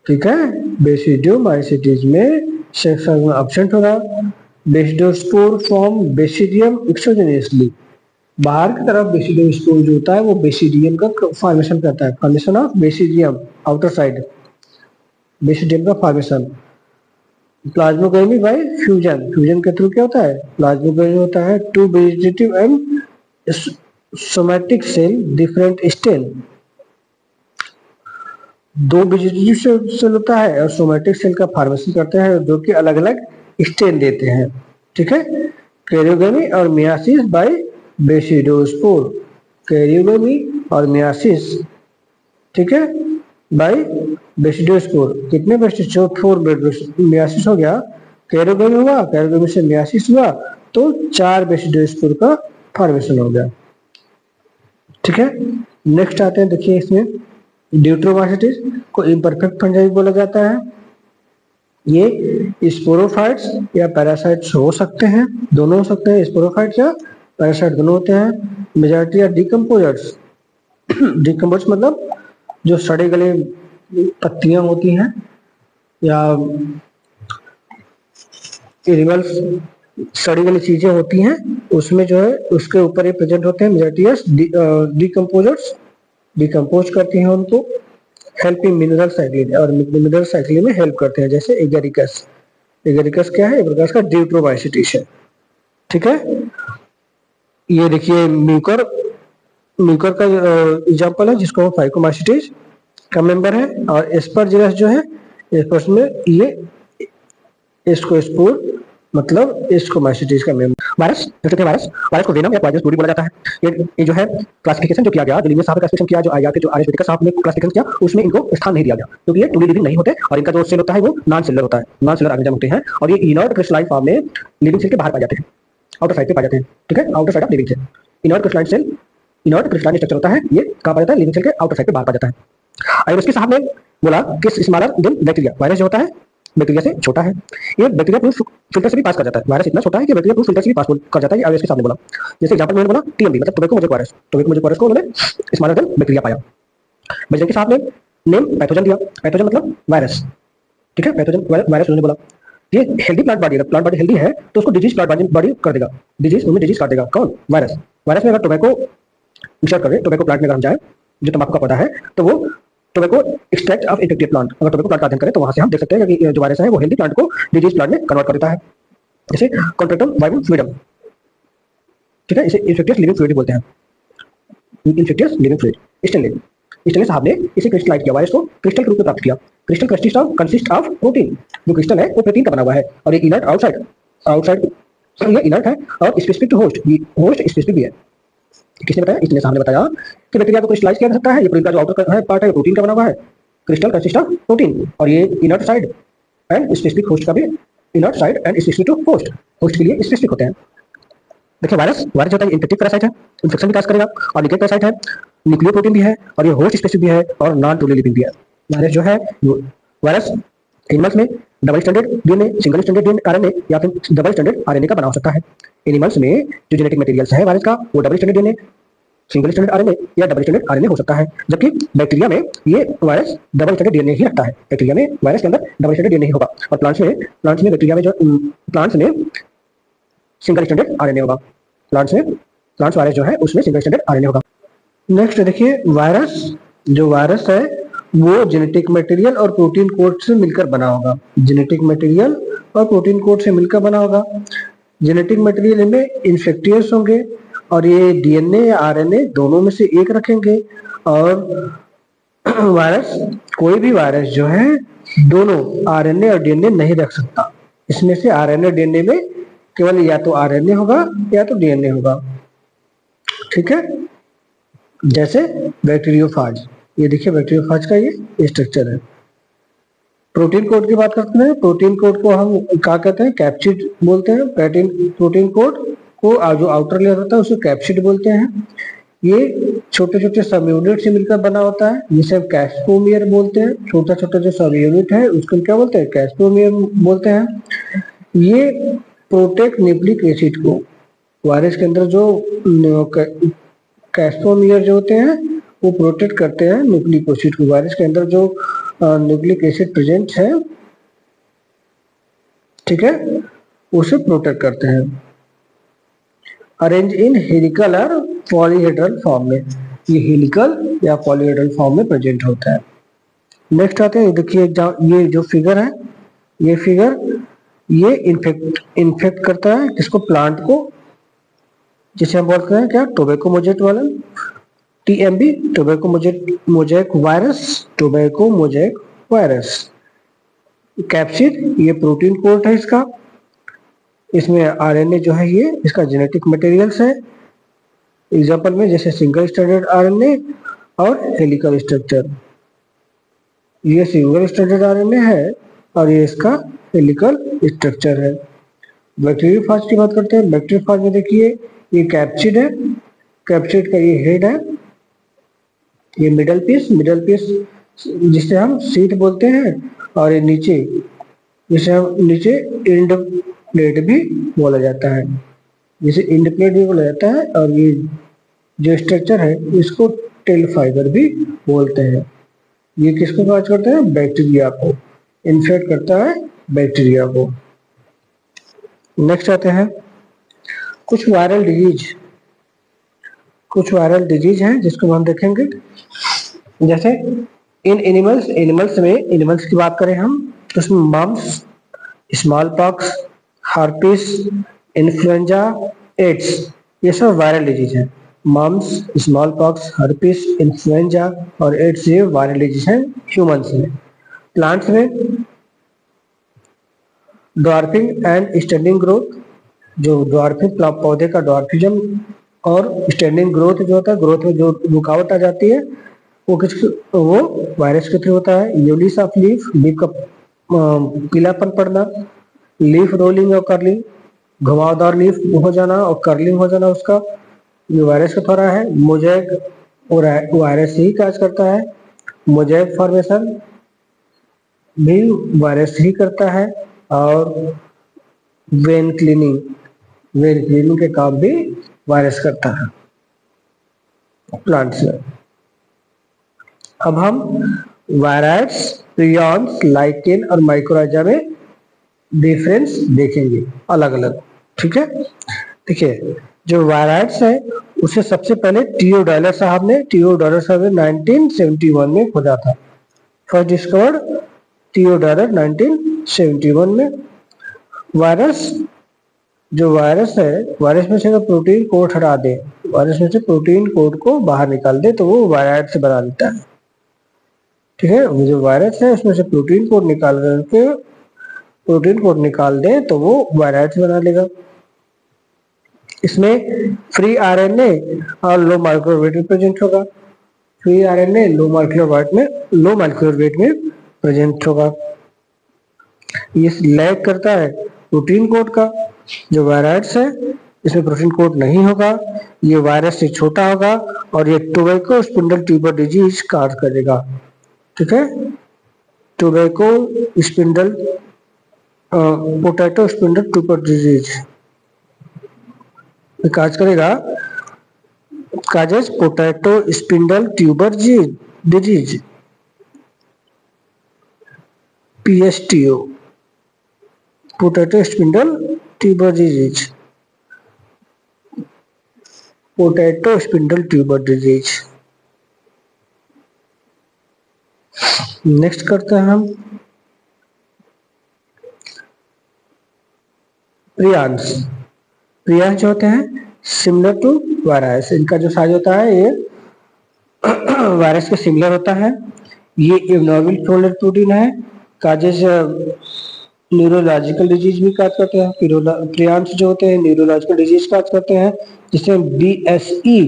ठीक है, बेसिडोमाइसिटिस में सेक्स ऑर्गन एब्सेंट होगा। बेसिडोस्पोर फॉर्म बेसिडियम एक्सोजेनियसली, बाहर की तरफ बेसिडोस्पोर जो होता है वो बेसिडियम का फॉर्मेशन करता है, formation of basidium, outer side basidium का formation. Plasmogamy by fusion, fusion के थ्रू क्या होता है, प्लाज्मोगेमी होता है। Two vegetative and somatic cell different strain, दो वेजिटेटिव सेल होता है और सोमैटिक सेल का फॉर्मेशन करते हैं, जो कि अलग अलग स्टेन देते हैं। ठीक है, कैरियोगेमी और मियासिस बाय बेसिडोस्पोर, कैरियोगेमी और मियासिस, ठीक है, बाय बेसिडोस्पोर। कितने बेसिडोस्पोर, 4 मियासिस हो गया, कैरियोगेमी हुआ, कैरियोगेमी से मियासिस हुआ, तो 4 बेसिडोस्पोर का फॉर्मेशन हो गया। ठीक है, नेक्स्ट आते हैं, देखिए इसमें ड्यूट्रोमाइसिटिस को इम्परफेक्ट फंजाई बोला जाता है। ये स्पोरोफाइट्स या पैरासाइट्स हो सकते हैं, दोनों हो सकते हैं, स्पोरोफाइट्स या पैरासाइट दोनों होते हैं। मेजॉरिटी या डिकम्पोजर्स, डिकम्पोज मतलब जो सड़े गले पत्तियां होती हैं या एनिमल्स, सड़ी गली चीजें होती हैं, उसमें जो है उसके ऊपर ये प्रेजेंट होते हैं। मेजॉरिटी डिकम्पोजर्स, डिकम्पोज करती हैं उनको, हेल्पिंग मिनरल साइक्लिंग, और मिनरल साइक्लिंग में हेल्प करते हैं, जैसे एगेरिकस। एगेरिकस क्या है, एक प्रकार का ड्यूट्रोमाइसिटिस है। ठीक है, ये देखिए म्यूकर, म्यूकर का एग्जांपल है जिसको हम फाइकोमाइसिटिस का मेंबर है। और एस्परजिलस जो है, एस्पर्स में ये एस्कोस्पोर मतलब एस्कोमाइसिटिस का मेंबर। वायरस देख सकते हैं, वायरस को वेनम या पॉइजनस फ्लूइड बोला जाता है। ये जो है क्लासिफिकेशन जो किया गया, जो लीनियस साहब ने क्लासिफिकेशन किया, जो आईआर के जो आर्यस साहब ने क्लासिफिकेशन किया, उसमें इनको स्थान नहीं दिया गया क्योंकि ये टूली लिविंग नहीं होते और इनका जो सेल होता है वो नॉन सेलुलर होता है, नॉन सेलुलर ऑर्गेनिज्म होते हैं और ये इनर्ट क्रिस्टलाइन फॉर्म में लिविंग सेल के बाहर पाए जाते हैं, आउटर साइड पे पाए जाते हैं। ठीक है, outer side of living cell inert crystalline cell, inert crystalline structure होता है, ये कहां पाया जाता है? लिविंग सेल के आउटर साइड पे बाहर पाया जाता है। आयुर्वेद साहब ने बोला कि स्मॉलर देन बैक्टीरिया, वायरस जो होता है बैक्टीरिया से छोटा है, ये बैक्टीरिया प्रूफ फिल्टर से भी पास कर जाता है। वायरस इतना छोटा है कि बैक्टीरिया प्रूफ फिल्टर से भी पास कर जाता है। आयुर्वेद के सामने बोला, जैसे एग्जांपल मैंने बोला टीएमबी मतलब tobacco mosaic virus, tobacco mosaic virus को उन्होंने स्मॉलर देन बैक्टीरिया पाया। बजरंगी के साहब ने नेम पैथोजन दिया, पैथोजन मतलब वायरस। ठीक है, पैथोजन वायरस उन्होंने बोला ये हेल्दी प्लांट बॉडी, अगर प्लांट बॉडी हेल्दी है तो उसको डिजीज प्लांट बॉडी कर देगा, डिजीज उनमें डिजीज कर देगा। कौन? वायरस। वायरस में अगर टोबैको इंसर्ट करें, टोबैको प्लांट में अगर हम जाए जो तंबाकू का पौधा है, तो वो tobacco extract of infected plant, अगर टोबैको प्लांट का अध्ययन करें तो वहां से हम देख सकते हैं कि जो वायरस है वो हेल्दी प्लांट को डिजीज प्लांट में कन्वर्ट कर देता है, जैसे कॉन्ट्रैक्टम वाइबम फ्लूइडम। ठीक है, इसे इन्फेक्टियस लिविंग फ्लूइड बोलते हैं, इन्फेक्टियस लिविंग फ्लूइड। स्टेनले साहब ने इसे क्रिस्टलाइज किया, वायरस को क्रिस्टल के रूप में प्राप्त किया। क्रिस्टल कंसिस्ट ऑफ प्रोटीन, जो क्रिस्टल है वो प्रोटीन का बना हुआ है और ये इनर्ट आउटसाइड ये इनर्ट है और स्पेसिफिक टू होस्ट, ये होस्ट स्पेसिफिक भी है। किसने बताया? इसने सामने बताया कि बैक्टीरिया को क्रिस्टलाइज किया जा सकता है, ये प्रोटीन का जो आउटर है पार्ट है प्रोटीन का बना हुआ है, क्रिस्टल कंसिस्ट ऑफ प्रोटीन और ये inert side and specific host का भी, inert side and specific to host, host के लिए स्पेसिफिक होते हैं। देखिए वायरस होता है इंफेक्टिव पैरासाइट है, इन्फेक्शन भी काज करेगा और न्यूक्लियर पैरासाइट है, न्यूक्लियर प्रोटीन भी है और ये होस्ट स्पेसिफिक भी है और नॉन टूली लिविंग भी है। वायरस जो है वायरस एनिमल्स में double standard DNA, single standard DNA RNA या फिर डबल स्टैंडर्ड आरएनए का बना हो सकता है। एनिमल्स में जो जेनेटिक मटेरियल्स है वायरस का वो double standard DNA, single standard RNA या डबल स्टैंडर्ड आरएनए हो सकता है, जबकि बैक्टीरिया में ये वायरस डबल स्टैंडर्ड डीएनए ही रखता है। बैक्टीरिया में वायरस के अंदर डबल स्टैंडर्ड डीएनए होगा और प्लांट्स में बैक्टीरिया में जो प्लांट्स में सिंगल स्टैंडर्ड आरएनए होगा। प्लांट्स वायरस जो है उसमें सिंगल स्टैंडर्ड आरएनए होगा। नेक्स्ट देखिए वायरस है वो जेनेटिक मटेरियल और प्रोटीन कोड से मिलकर बना होगा, जेनेटिक मटेरियल और प्रोटीन कोड से मिलकर बना होगा। जेनेटिक मटेरियल में इन्फेक्टियस होंगे और ये डीएनए या आरएनए दोनों में से एक रखेंगे और वायरस, कोई भी वायरस जो है दोनों आरएनए और डीएनए नहीं रख सकता, इसमें से आरएनए डीएनए में केवल या तो आरएनए होगा या तो डीएनए होगा। ठीक है, जैसे बैक्टीरियोफाज, ये देखिए बैक्टीरियोफाज का ये स्ट्रक्चर है। प्रोटीन कोड की बात करते हैं, प्रोटीन कोड को हम क्या कहते हैं? कैप्सिड बोलते हैं। प्रोटीन कोड को जो आउटर लेयर होता है उसको कैप्सिड बोलते हैं। ये छोटे छोटे सब यूनिट से मिलकर बना होता है, जिसे हम कैस्पोमियर बोलते हैं। छोटा छोटा जो सब यूनिट है उसको क्या बोलते हैं? कैस्पोमियर बोलते हैं। ये प्रोटेक्ट न्यूक्लिक एसिड को, वायरस के अंदर जो कैस्पोमियर जो होते हैं वो प्रोटेक्ट करते हैं न्यूक्लिक एसिड को। वायरस के अंदर जो न्यूक्लिक एसिड प्रेजेंट है, ठीक है, उसे प्रोटेक्ट करते हैं। अरेंज इन हेलिकल और पॉलीहेड्रल फॉर्म में, ये हेलिकल या पॉलीहेड्रल फॉर्म में प्रेजेंट होता है। नेक्स्ट आते हैं, देखिए ये जो फिगर है, ये फिगर ये इन्फेक्ट करता है किसको? प्लांट को, जिसे हम बोलते हैं क्या? टोबैको मोजेक वाला, TMB, tobacco mosaic virus, tobacco mosaic virus. Capsid ये प्रोटीन कोड है इसका, इसमें आरएनए जो है ये इसका जेनेटिक मटेरियल्स है। एग्जांपल में जैसे सिंगल स्टैंडर्ड आरएनए और हेलिकल स्ट्रक्चर, ये सिंगल स्टैंडर्ड आरएनए है और ये इसका हेलिकल स्ट्रक्चर है। बैक्टीरियोफाज की बात करते हैं। बैक्टीरियोफाज में देखिए ये कैप्सिड है, कैप्सिड का ये हेड है, ये मिडल पीस जिसे हम सीट बोलते हैं और ये नीचे, जिसे हम नीचे एंड प्लेट भी बोला जाता है, जिसे एंड प्लेट भी बोला जाता है। और ये जो स्ट्रक्चर है इसको टेल फाइबर भी बोलते हैं। ये किसको काज करता है? बैक्टीरिया को, इन्फेक्ट करता है बैक्टीरिया को। नेक्स्ट आते हैं कुछ वायरल डिजीज हैं जिसको हम देखेंगे। जैसे इन एनिमल्स की बात करें हम तो उसमें mumps, small pox, herpes, influenza, AIDS, ये सब वायरल डिजीज हैं। Mumps, small pox, herpes, influenza और एड्स ये वायरल डिजीज हैं ह्यूमंस में। प्लांट्स में ड्वार्फिंग एंड स्टैंडिंग ग्रोथ, जो ड्वार्फिंग पौधे का ड्वार्फिज्म और स्टैंडिंग ग्रोथ जो होता है, ग्रोथ में जो रुकावट आ जाती है वो वायरस के थ्रू होता है। यूलिस ऑफ लीफ, लीफ का पीलापन पड़ना, लीफ रोलिंग और कर्लिंग, घुमावदार लीफ हो जाना और कर्लिंग हो जाना उसका, ये वायरस का थोड़ा है। मोज़ेक वायरस ही काज करता है। मोज़ेक फॉर्मेशन भी वायरस ही करता है। और वेन क्लीनिंग के काम भी वायरस करता है प्लांट्स में। अब हम वायराइड्स, प्रियॉन्स, लाइकेन और माइकोराइजा में डिफरेंस देखेंगे अलग अलग। ठीक है, देखिए जो वायराइड्स है उसे सबसे पहले टीओडायलर साहब ने 1971 में खोजा था। फर्स्ट डिस्कवर्ड टीओडायलर 1971 में। वायरस है, वायरस में से अगर प्रोटीन कोड हटा दे, वायरस में से प्रोटीन कोड को बाहर निकाल दे तो वो वायराइड से बना लेता है। ठीक है, वो जो वायरस है उसमें से प्रोटीन कोड निकाल दे तो वो वायराइड से बना लेगा। इसमें फ्री आरएनए और लो मॉलिक्यूलर वेट में प्रेजेंट होगा। Free RNA low molecular weight में प्रेजेंट होगा। ये लैग करता है प्रोटीन कोड का। जो वायराइड्स है इसमें प्रोटीन कोड नहीं होगा, ये वायरस से छोटा होगा और ये tobacco spindle tuber disease cause करेगा। ठीक है, tobacco spindle potato spindle tuber disease cause करेगा। Causes potato spindle tuber disease, PSTO, potato spindle tuber disease, potato spindle tuber disease. Next करते हैं हम प्रियॉन्स। प्रियॉन्स जो होते हैं सिमिलर टू वायरस, इनका जो साइज होता है ये वायरस के सिमिलर होता है। ये एबनॉर्मल फोल्डेड प्रोटीन है। काजेज न्यूरोलॉजिकल डिजीज भी काज करते हैं। प्रियॉन्स जो होते हैं न्यूरोलॉजिकल डिजीज काज करते हैं, जिसे BSE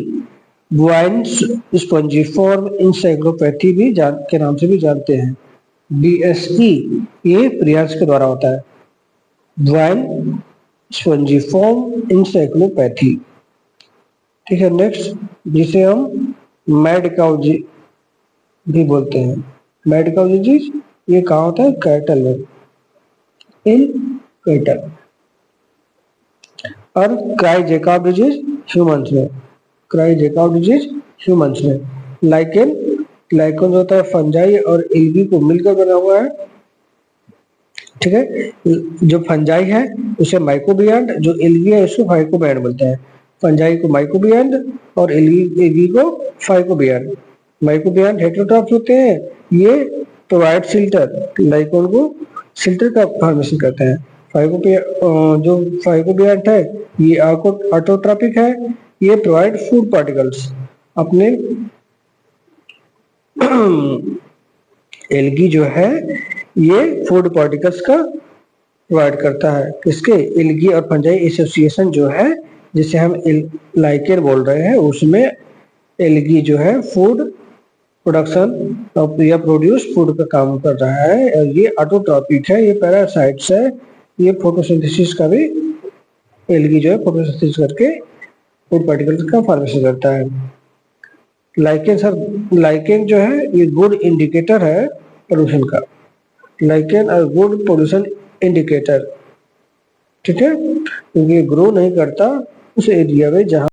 बुआइन स्पॉन्जिफॉर्म इंसेफेलोपैथी भी के नाम से भी जानते हैं। BSE ये प्रियॉन्स के द्वारा होता है, बुआइन स्पॉन्जिफॉर्म इंसेफेलोपैथी। ठीक है, नेक्स्ट जिसे हम मैड काउ भी बोलते हैं। मैड काउ डिजीज ये कहाँ होता है? कैटल में, इन कैटल। और क्राई जैकब डिजीज ह्यूमंस में, लाइकेन जो होता है फंजाई और एल्गी को मिलकर बना हुआ है। ठीक है, जो फंजाई है उसे माइकोबियन, जो एल्गी है उसको फाइकोबियन बोलते हैं। फंजाई को माइकोबियन और एल्गी को फाइकोबियन। माइकोबियन हेटेरोट्रॉप्स होते हैं, ये प्रोवाइड शिल्टर, लाइकोन को शिल्टर का फॉर्मेशन करते हैं। जो फाइकोबियन है ये ऑटोट्रॉपिक है, ये प्रोवाइड फूड पार्टिकल्स अपने एल्गी जो है ये फूड पार्टिकल्स का प्रोवाइड करता है। किसके? एल्गी और फंजाई एसोसिएशन जो है जिसे हम लाइकेन बोल रहे हैं, उसमें एल्गी जो है फूड प्रोडक्शन या प्रोड्यूस फूड का काम कर रहा है। और ये ऑटोट्रॉपिक है, ये पैरासाइट्स है, ये फोटोसिंथेसिस का भी एल्गी जो है फोटोसिंथेसिस करके फूड पार्टिकल्स का फॉर्मेशन करता है। लाइकेन जो है ये गुड इंडिकेटर है पोल्यूशन का। लाइकेन और गुड पोल्यूशन इंडिकेटर। ठीक है, क्योंकि ये ग्रो नहीं करता उस एरिया में जहां